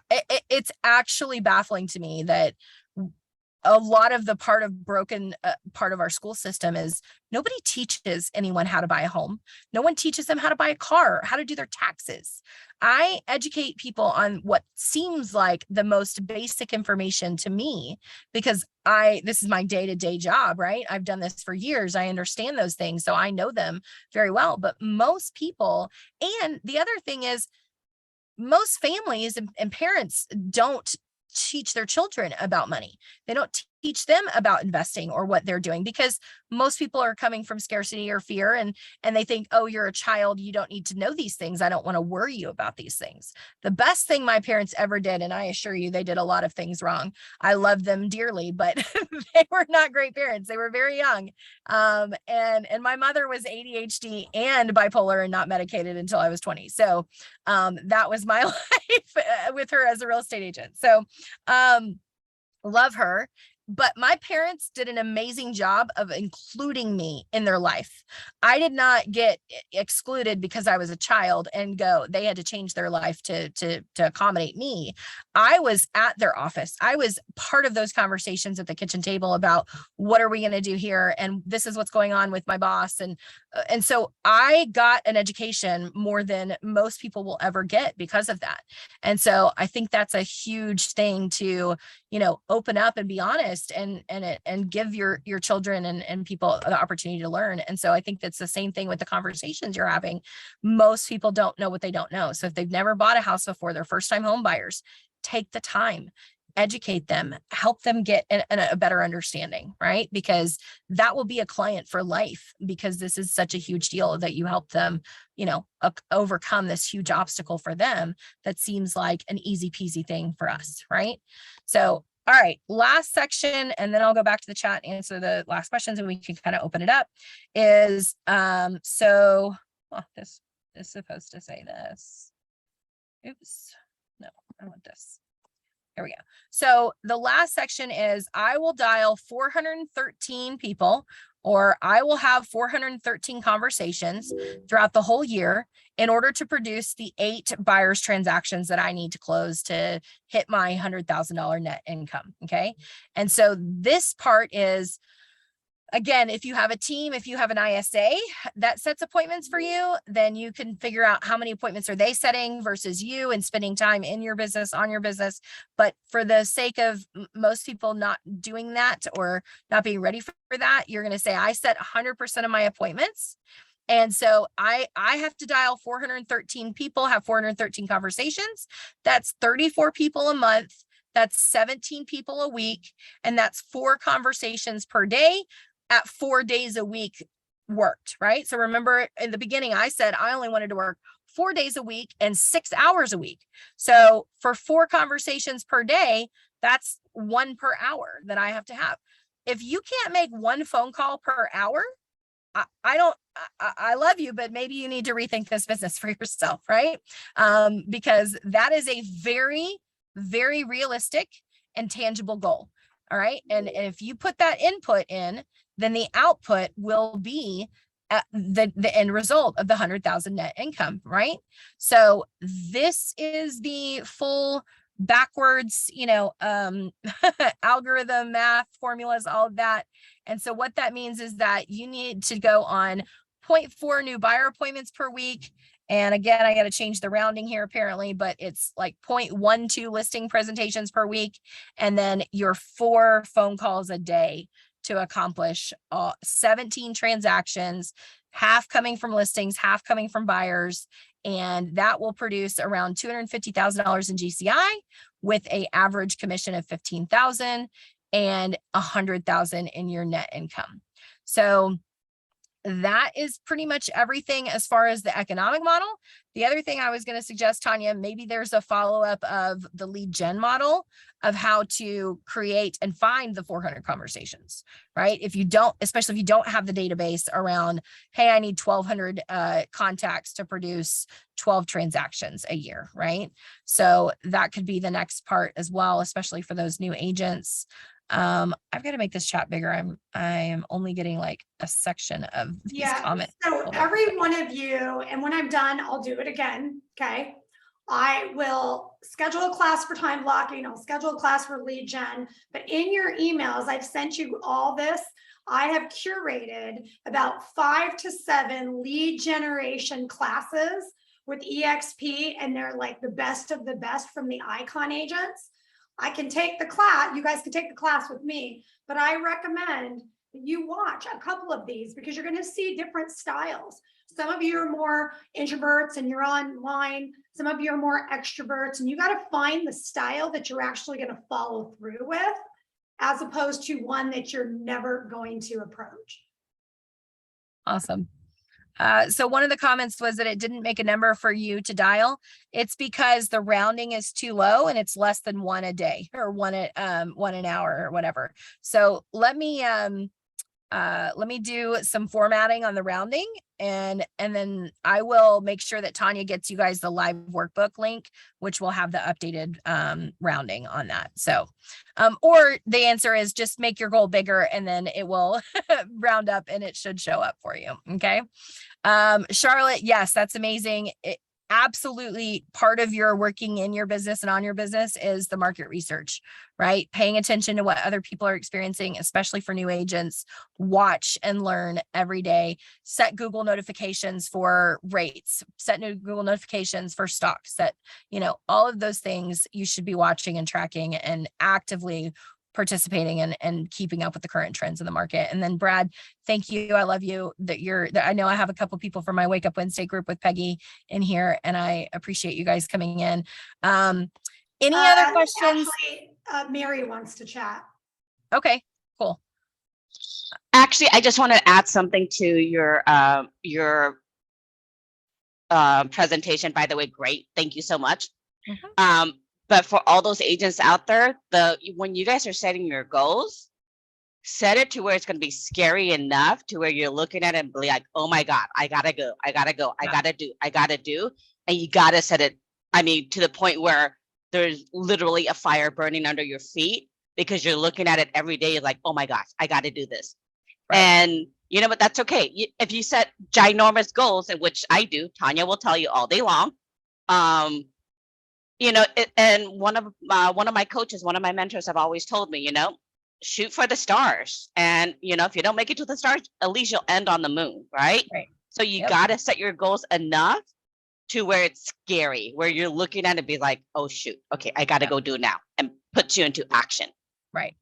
It's actually baffling to me that a lot of the part of our school system is nobody teaches anyone how to buy a home. No one teaches them how to buy a car, how to do their taxes. I educate people on what seems like the most basic information to me because this is my day-to-day job, right? I've done this for years. I understand those things. So I know them very well, but most people, and the other thing is most families and parents don't teach their children about money. They don't teach them about investing or what they're doing because most people are coming from scarcity or fear and they think, oh, you're a child, you don't need to know these things. I don't want to worry you about these things. The best thing my parents ever did, and I assure you they did a lot of things wrong. I love them dearly, but they were not great parents. They were very young. And my mother was ADHD and bipolar and not medicated until I was 20. So that was my life with her as a real estate agent. So love her. But my parents did an amazing job of including me in their life. I did not get excluded because I was a child and they had to change their life to accommodate me. I was at their office. I was part of those conversations at the kitchen table about what are we going to do here? And this is what's going on with my boss. And so I got an education more than most people will ever get because of that. And so I think that's a huge thing to, open up and be honest and give your children and people the opportunity to learn. And so I think that's the same thing with the conversations you're having. Most people don't know what they don't know. So if they've never bought a house before, they're first-time home buyers, take the time, educate them, help them get a better understanding, right? Because that will be a client for life because this is such a huge deal that you help them, overcome this huge obstacle for them that seems like an easy peasy thing for us, right? So, all right, last section, and then I'll go back to the chat and answer the last questions and we can kind of open it up is, this is supposed to say this. Oops, no, I want this. There we go. So the last section is I will dial 413 people, or I will have 413 conversations throughout the whole year in order to produce the 8 buyers transactions that I need to close to hit my $100,000 net income. Okay. And so this part is, again, if you have a team, if you have an ISA that sets appointments for you, then you can figure out how many appointments are they setting versus you and spending time in your business, on your business. But for the sake of most people not doing that or not being ready for that, you're going to say, I set 100% of my appointments. And so I have to dial 413 people, have 413 conversations. That's 34 people a month. That's 17 people a week. And that's 4 conversations per day at 4 days a week worked, right? So remember in the beginning, I said I only wanted to work 4 days a week and 6 hours a week. So for 4 conversations per day, that's 1 per hour that I have to have. If you can't make 1 phone call per hour, I love you, but maybe you need to rethink this business for yourself, right? Because that is a very, very realistic and tangible goal. All right. And if you put that input in, then the output will be the end result of the 100,000 net income, right? So this is the full backwards, algorithm, math, formulas, all of that. And so what that means is that you need to go on 0.4 new buyer appointments per week. And again, I got to change the rounding here apparently, but it's like 0.12 listing presentations per week. And then your 4 phone calls a day to accomplish 17 transactions, half coming from listings, half coming from buyers. And that will produce around $250,000 in GCI with an average commission of $15,000 and $100,000 in your net income. So that is pretty much everything as far as the economic model. The other thing I was going to suggest, Tanya, maybe there's a follow-up of the lead gen model of how to create and find the 400 conversations, right? If you don't, especially if you don't have the database around, hey, I need 1,200 contacts to produce 12 transactions a year, right? So that could be the next part as well, especially for those new agents. I've got to make this chat bigger. I am only getting like a section of these comments. So every one of you, and when I'm done, I'll do it again. Okay. I will schedule a class for time blocking. I'll schedule a class for lead gen, but in your emails, I've sent you all this. I have curated about 5 to 7 lead generation classes with EXP, and they're like the best of the best from the icon agents. I can take the class, you guys can take the class with me, but I recommend that you watch a couple of these because you're going to see different styles. Some of you are more introverts and you're online. Some of you are more extroverts, and you got to find the style that you're actually going to follow through with, as opposed to one that you're never going to approach. Awesome. So one of the comments was that it didn't make a number for you to dial. It's because the rounding is too low and it's less than 1 a day or one an hour or whatever. So let me do some formatting on the rounding, and then I will make sure that Tanya gets you guys the live workbook link, which will have the updated rounding on that. So, or the answer is just make your goal bigger and then it will round up and it should show up for you. Okay. Charlotte, yes, that's amazing. Absolutely part of your working in your business and on your business is the market research, right? Paying attention to what other people are experiencing, especially for new agents. Watch and learn every day. Set Google notifications for rates, set new Google notifications for stocks, set, all of those things you should be watching and tracking and actively participating and keeping up with the current trends in the market. And then Brad, thank you. I love you that I know I have a couple people from my Wake Up Wednesday group with Peggy in here, and I appreciate you guys coming in. Any other questions? Actually, Mary wants to chat. Okay, cool. Actually, I just want to add something to your presentation. By the way, great. Thank you so much. Mm-hmm. But for all those agents out there, when you guys are setting your goals, set it to where it's going to be scary enough to where you're looking at it and be like, oh my God, I gotta go. I gotta do. And you gotta set it, to the point where there's literally a fire burning under your feet because you're looking at it every day like, oh my gosh, I gotta do this. Right. And but that's okay. If you set ginormous goals, in which I do, Tanya will tell you all day long, and one of my coaches, one of my mentors have always told me, shoot for the stars. And, if you don't make it to the stars, at least you'll end on the moon, right? So you got to set your goals enough to where it's scary, where you're looking at it and be like, oh, shoot, okay, I got to go do it now, and put you into action. Right.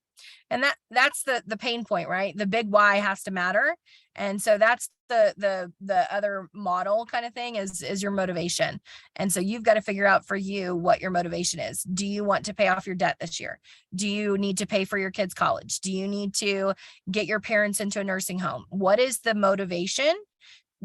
And that's the pain point, right? The big why has to matter. And so that's the other model kind of thing is your motivation. And so you've got to figure out for you what your motivation is. Do you want to pay off your debt this year? Do you need to pay for your kids' college? Do you need to get your parents into a nursing home? What is the motivation?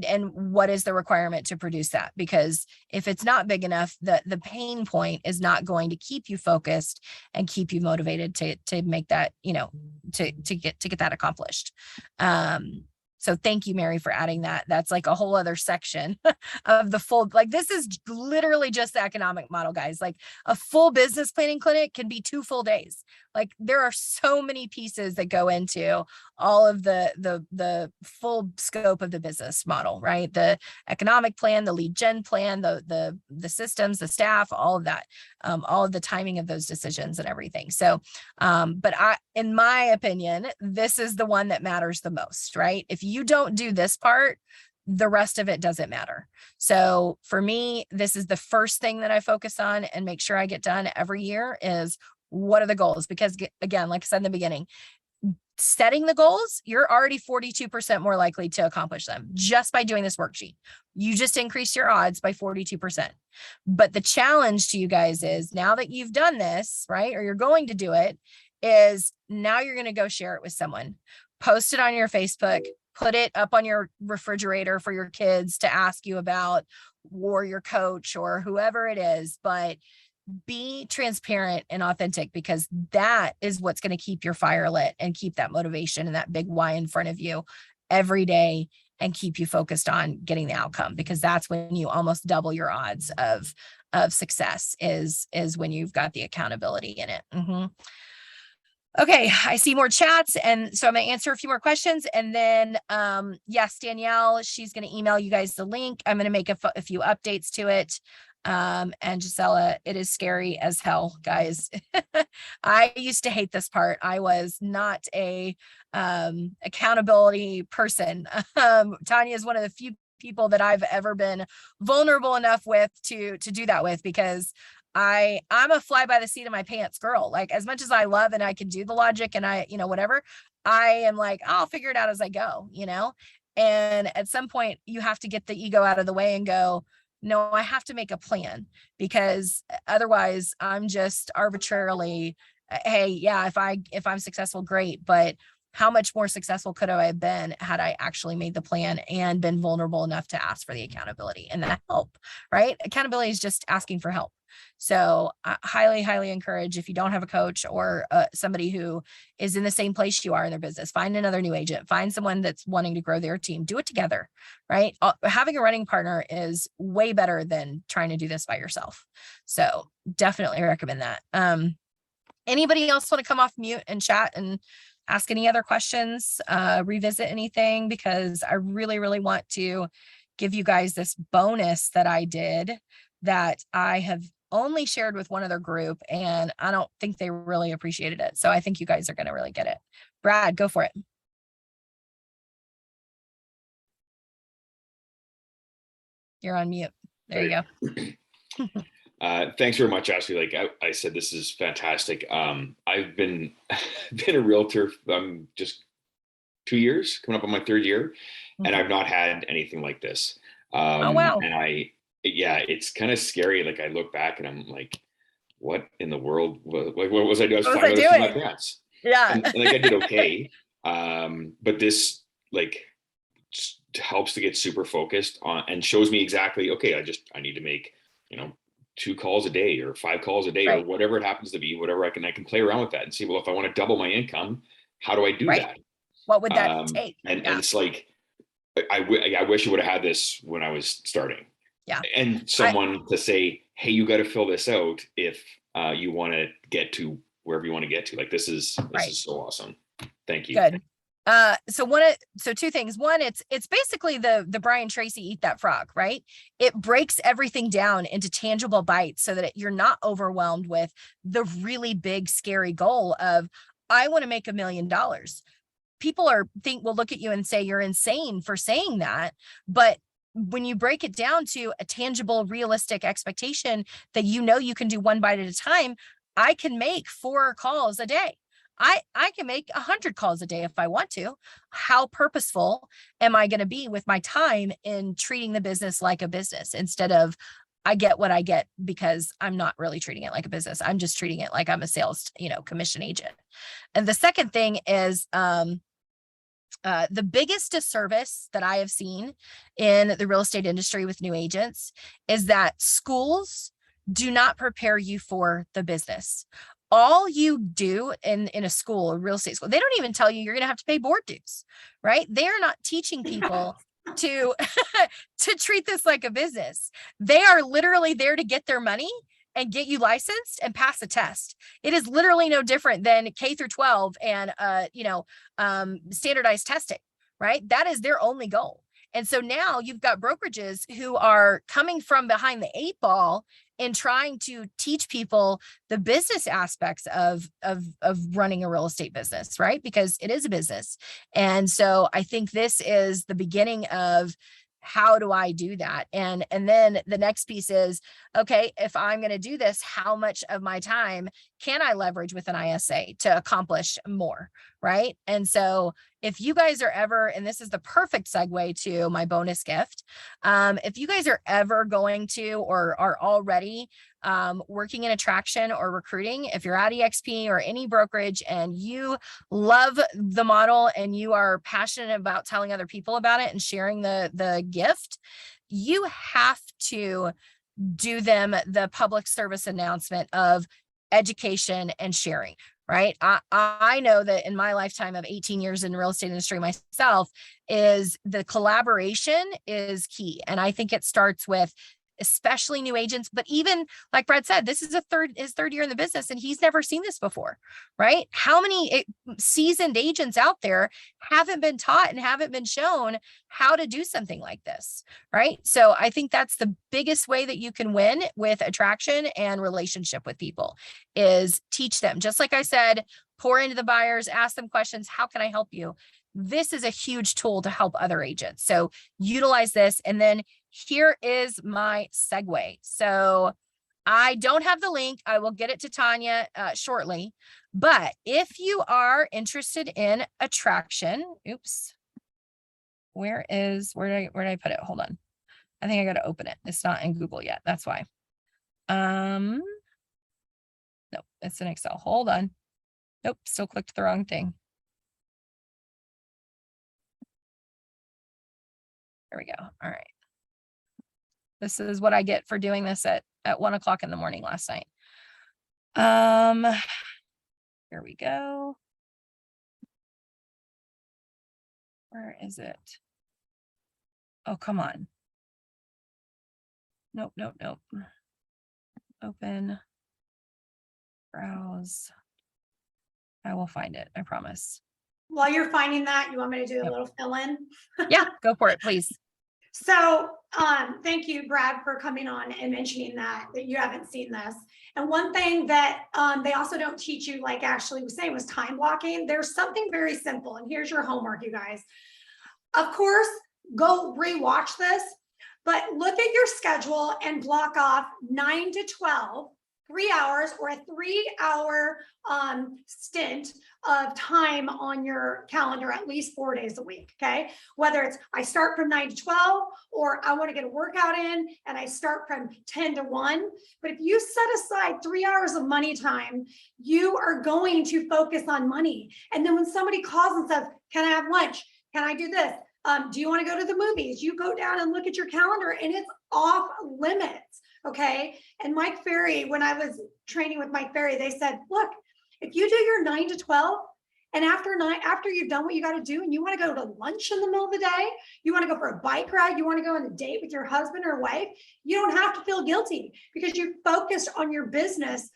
And what is the requirement to produce that? Because if it's not big enough, the pain point is not going to keep you focused and keep you motivated to make that, to get that accomplished. So thank you, Mary, for adding that. That's like a whole other section of the full, like this is literally just the economic model, guys. Like a full business planning clinic can be 2 full days. Like there are so many pieces that go into all of the full scope of the business model, right? The economic plan, the lead gen plan, the systems, the staff, all of that, all of the timing of those decisions and everything. So, but in my opinion, this is the one that matters the most, right? If you don't do this part, the rest of it doesn't matter. So for me, this is the first thing that I focus on and make sure I get done every year is what are the goals? Because again, like I said in the beginning, setting the goals, you're already 42% more likely to accomplish them just by doing this worksheet. You just increase your odds by 42%. But the challenge to you guys is now that you've done this, right? Or you're going to do it, is now you're going to go share it with someone, post it on your Facebook, put it up on your refrigerator for your kids to ask you about, or your coach or whoever it is, but be transparent and authentic, because that is what's going to keep your fire lit and keep that motivation and that big why in front of you every day and keep you focused on getting the outcome, because that's when you almost double your odds of success is when you've got the accountability in it. Okay, I see more chats, and so I'm going to answer a few more questions, and then yes, Danielle, she's going to email you guys the link. I'm going to make a few updates to it. And Gisela, it is scary as hell, guys. I used to hate this part. I was not a accountability person. Tanya is one of the few people that I've ever been vulnerable enough with to do that with, because I'm a fly by the seat of my pants girl. Like, as much as I love and I can do the logic and I, whatever, I am like, I'll figure it out as I go, and at some point you have to get the ego out of the way and go, no, I have to make a plan, because otherwise I'm just arbitrarily, hey, yeah, if I'm successful, great. But how much more successful could I have been had I actually made the plan and been vulnerable enough to ask for the accountability and the help, right? Accountability is just asking for help. So I highly, highly encourage, if you don't have a coach or somebody who is in the same place you are in their business, find another new agent, find someone that's wanting to grow their team, do it together, right? Having a running partner is way better than trying to do this by yourself. So definitely recommend that. Anybody else want to come off mute and chat and ask any other questions, revisit anything? Because I really, really want to give you guys this bonus that I did that I have only shared with one other group, and I don't think they really appreciated it. So I think you guys are going to really get it. Brad, go for it. You're on mute. There you go. Thanks very much, Ashley. Like I said, this is fantastic. I've been a realtor just 2 years, coming up on my third year, and I've not had anything like this. Oh, wow. And it's kind of scary. Like, I look back and I'm like, what in the world? What was I doing? I was flying out of my pants. Yeah. And like, I did okay. But this like helps to get super focused on and shows me exactly, okay, I need to make, 2 calls a day or 5 calls a day, right, or whatever it happens to be, whatever I can play around with that and see, well, if I want to double my income, how do I do that? What would that take? And it's like, I wish I would have had this when I was starting. Yeah. And someone to say, hey, you got to fill this out if you want to get to wherever you want to get to. Like, this is so awesome. Thank you. Good. So 2 things. One, it's basically the Brian Tracy Eat That Frog, right? It breaks everything down into tangible bites so that you're not overwhelmed with the really big, scary goal of, I want to make $1 million. People will look at you and say you're insane for saying that. But when you break it down to a tangible, realistic expectation that you can do 1 bite at a time, I can make 4 calls a day. I can make 100 calls a day if I want to. How purposeful am I going to be with my time in treating the business like a business, instead of I get what I get because I'm not really treating it like a business. I'm just treating it like I'm a sales, commission agent. And the second thing is, the biggest disservice that I have seen in the real estate industry with new agents is that schools do not prepare you for the business. All you do in a school, a real estate school, they don't even tell you you're going to have to pay board dues, right? They are not teaching people to treat this like a business. They are literally there to get their money and get you licensed and pass a test. It is literally no different than K through 12 and standardized testing, right? That is their only goal. And so now you've got brokerages who are coming from behind the 8 ball and trying to teach people the business aspects of running a real estate business, right? Because it is a business. And so I think this is the beginning of, how do I do that? And then the next piece is, okay, if I'm going to do this, how much of my time can I leverage with an ISA to accomplish more, right? And so if you guys are ever, and this is the perfect segue to my bonus gift, if you guys are ever going to, or are already working in attraction or recruiting, if you're at EXP or any brokerage and you love the model and you are passionate about telling other people about it and sharing the gift, you have to do them the public service announcement of education and sharing, right? I know that in my lifetime of 18 years in the real estate industry myself, is the collaboration is key. And I think it starts with especially new agents, but even like Brad said, this is his third year in the business and he's never seen this before, right? How many seasoned agents out there haven't been taught and haven't been shown how to do something like this, right? So I think that's the biggest way that you can win with attraction and relationship with people is teach them. Just like I said, pour into the buyers, ask them questions. How can I help you? This is a huge tool to help other agents. So utilize this. And then here is my segue. So I don't have the link. I will get it to Tanya shortly. But if you are interested in attraction, oops, where did I put it? Hold on. I think I got to open it. It's not in Google yet. That's why. Nope, it's in Excel. Hold on. Nope, still clicked the wrong thing. There we go. All right. This is what I get for doing this at 1 o'clock in the morning last night. Here we go. Where is it? Oh, come on. Nope. Open. Browse. I will find it. I promise. While you're finding that, you want me to do a Yep. little fill in? Yeah, go for it, please. So thank you, Brad, for coming on and mentioning that you haven't seen this. And one thing that they also don't teach you, like Ashley was saying, was time blocking. There's something very simple. And here's your homework, you guys. Of course, go rewatch this, but look at your schedule and block off 9 to 12, 3 hours or a 3-hour stint of time on your calendar at least 4 days a week, okay? Whether it's I start from 9 to 12 or I want to get a workout in and I start from 10 to 1. But if you set aside 3 hours of money time, you are going to focus on money. And then when somebody calls and says, can I have lunch? Can I do this? Do you want to go to the movies? You go down and look at your calendar and it's off limits, okay? And Mike Ferry, when I was training with Mike Ferry, they said, look, if you do your 9 to 12 and after you've done what you got to do and you want to go to lunch in the middle of the day, you want to go for a bike ride, you want to go on a date with your husband or wife, you don't have to feel guilty because you focused on your business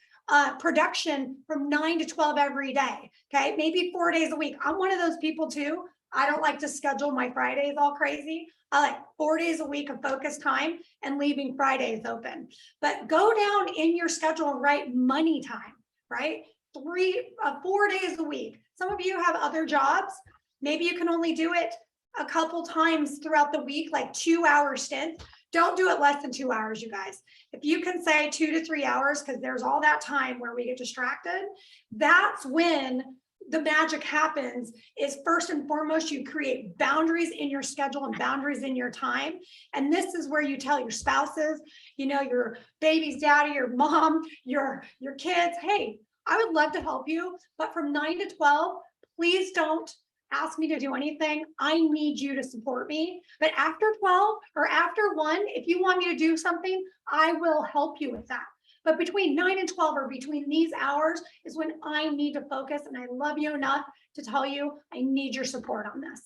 production from 9 to 12 every day, okay? Maybe 4 days a week. I'm one of those people too. I don't like to schedule my Fridays all crazy. I like 4 days a week of focus time and leaving Fridays open. But go down in your schedule and write money time, right? 4 days a week. Some of you have other jobs. Maybe you can only do it a couple times throughout the week, like 2-hour stints. Don't do it less than 2 hours, you guys. If you can say 2 to 3 hours, because there's all that time where we get distracted, that's when the magic happens. Is first and foremost, you create boundaries in your schedule and boundaries in your time. And this is where you tell your spouses, you know, your baby's daddy, your mom, your kids, hey, I would love to help you, but from 9 to 12, please don't ask me to do anything. I need you to support me. But after 12 or after 1, if you want me to do something, I will help you with that. But between 9 and 12 or between these hours is when I need to focus. And I love you enough to tell you I need your support on this.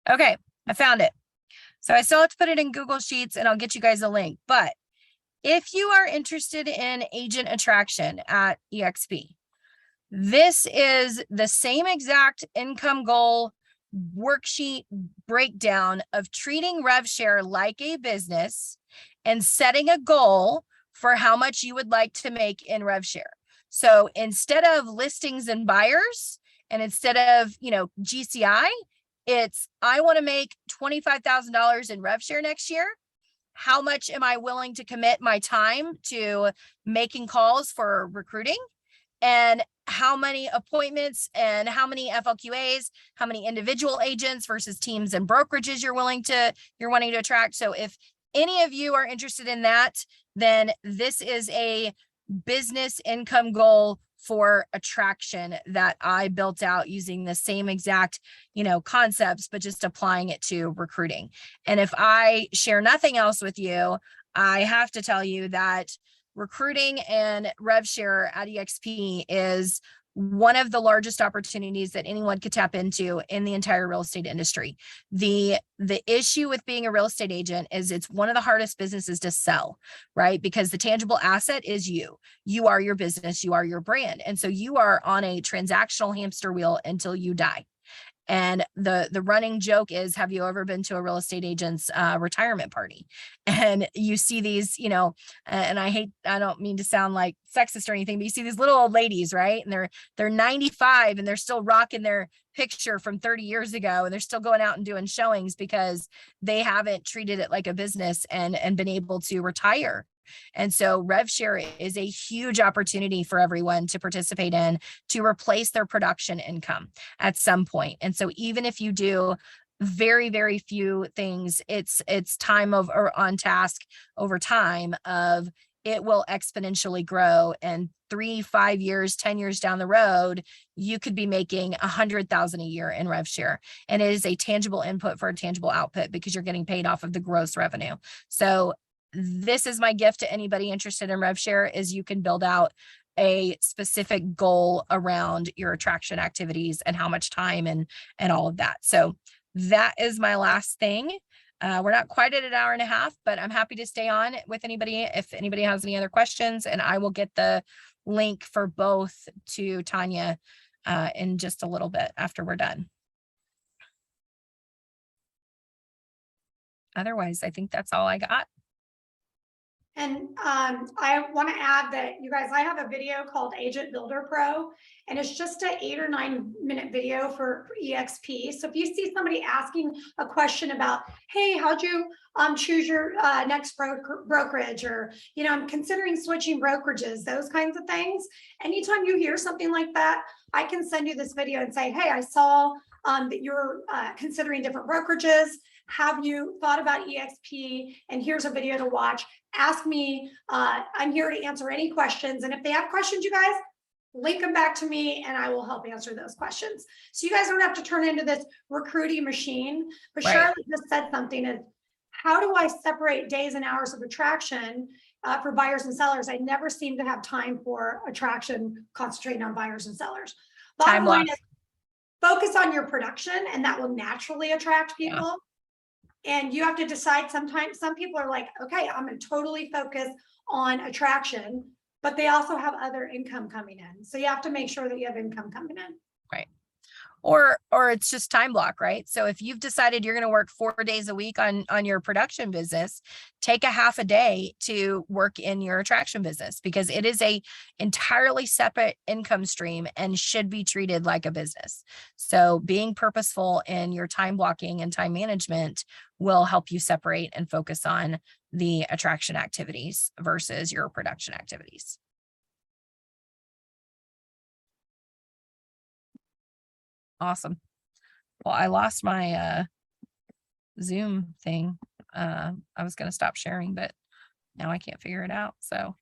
Okay, I found it. So I still have to put it in Google Sheets and I'll get you guys a link. But if you are interested in agent attraction at EXP, this is the same exact income goal worksheet breakdown of treating RevShare like a business and setting a goal for how much you would like to make in RevShare. So instead of listings and buyers, and instead of, GCI, it's, I want to make $25,000 in RevShare next year. How much am I willing to commit my time to making calls for recruiting? And how many appointments and how many FLQAs, how many individual agents versus teams and brokerages you're wanting to attract. So if any of you are interested in that, then this is a business income goal for attraction that I built out using the same exact, concepts, but just applying it to recruiting. And if I share nothing else with you, I have to tell you that recruiting and rev share at EXP is one of the largest opportunities that anyone could tap into in the entire real estate industry. The issue with being a real estate agent is it's one of the hardest businesses to sell, right? Because the tangible asset is you. You are your business, you are your brand. And so you are on a transactional hamster wheel until you die. And the running joke is, have you ever been to a real estate agent's retirement party? And you see these, and I don't mean to sound like sexist or anything, but you see these little old ladies, right? And they're 95 and they're still rocking their picture from 30 years ago. And they're still going out and doing showings because they haven't treated it like a business and been able to retire. And so rev share is a huge opportunity for everyone to participate in to replace their production income at some point. And so even if you do very, very few things, it's time or on task over time of it will exponentially grow. And 3, 5 years, 10 years down the road, you could be making $100,000 a year in rev share. And it is a tangible input for a tangible output because you're getting paid off of the gross revenue. So this is my gift to anybody interested in rev share, is you can build out a specific goal around your attraction activities and how much time and all of that. So that is my last thing. We're not quite at an hour and a half, but I'm happy to stay on with anybody if anybody has any other questions, and I will get the link for both to Tanya in just a little bit after we're done. Otherwise, I think that's all I got. And I want to add that, you guys, I have a video called Agent Builder Pro, and it's just an 8 or 9 minute video for EXP. So if you see somebody asking a question about, hey, how'd you choose your next brokerage, or, I'm considering switching brokerages, those kinds of things. Anytime you hear something like that, I can send you this video and say, hey, I saw that you're considering different brokerages. Have you thought about EXP? And here's a video to watch. Ask me. I'm here to answer any questions. And if they have questions, you guys, link them back to me and I will help answer those questions. So you guys don't have to turn into this recruiting machine. But Right. Charlotte just said something is, how do I separate days and hours of attraction for buyers and sellers? I never seem to have time for attraction, concentrating on buyers and sellers. Time block. Focus on your production and that will naturally attract people. Yeah. And you have to decide. Sometimes some people are like, okay, I'm going to totally focus on attraction, but they also have other income coming in. So you have to make sure that you have income coming in. Right. Or it's just time block, right? So if you've decided you're going to work 4 days a week on your production business, take a half a day to work in your attraction business, because it is a entirely separate income stream and should be treated like a business. So being purposeful in your time blocking and time management will help you separate and focus on the attraction activities versus your production activities. Awesome. Well, I lost my Zoom thing. I was going to stop sharing, but now I can't figure it out. So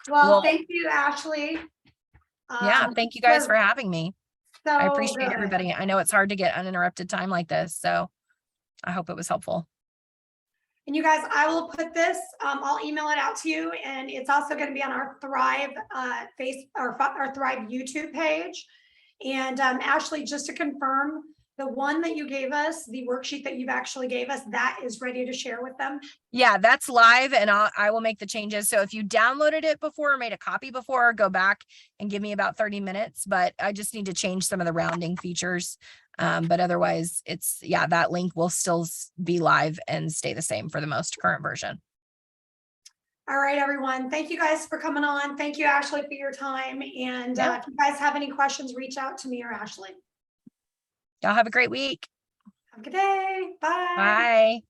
well, thank you, Ashley. Yeah, thank you guys for having me. So I appreciate everybody. I know it's hard to get uninterrupted time like this, so I hope it was helpful. And you guys, I will put this, I'll email it out to you, and it's also going to be on our Thrive our Thrive YouTube page. And Ashley, just to confirm, the one that you gave us, the worksheet that you've actually gave us, that is ready to share with them? Yeah, that's live, and I will make the changes. So if you downloaded it before or made a copy before, go back and give me about 30 minutes, but I just need to change some of the rounding features. But otherwise that link will still be live and stay the same for the most current version. All right, everyone. Thank you guys for coming on. Thank you, Ashley, for your time. And if you guys have any questions, reach out to me or Ashley. Y'all have a great week. Have a good day. Bye. Bye.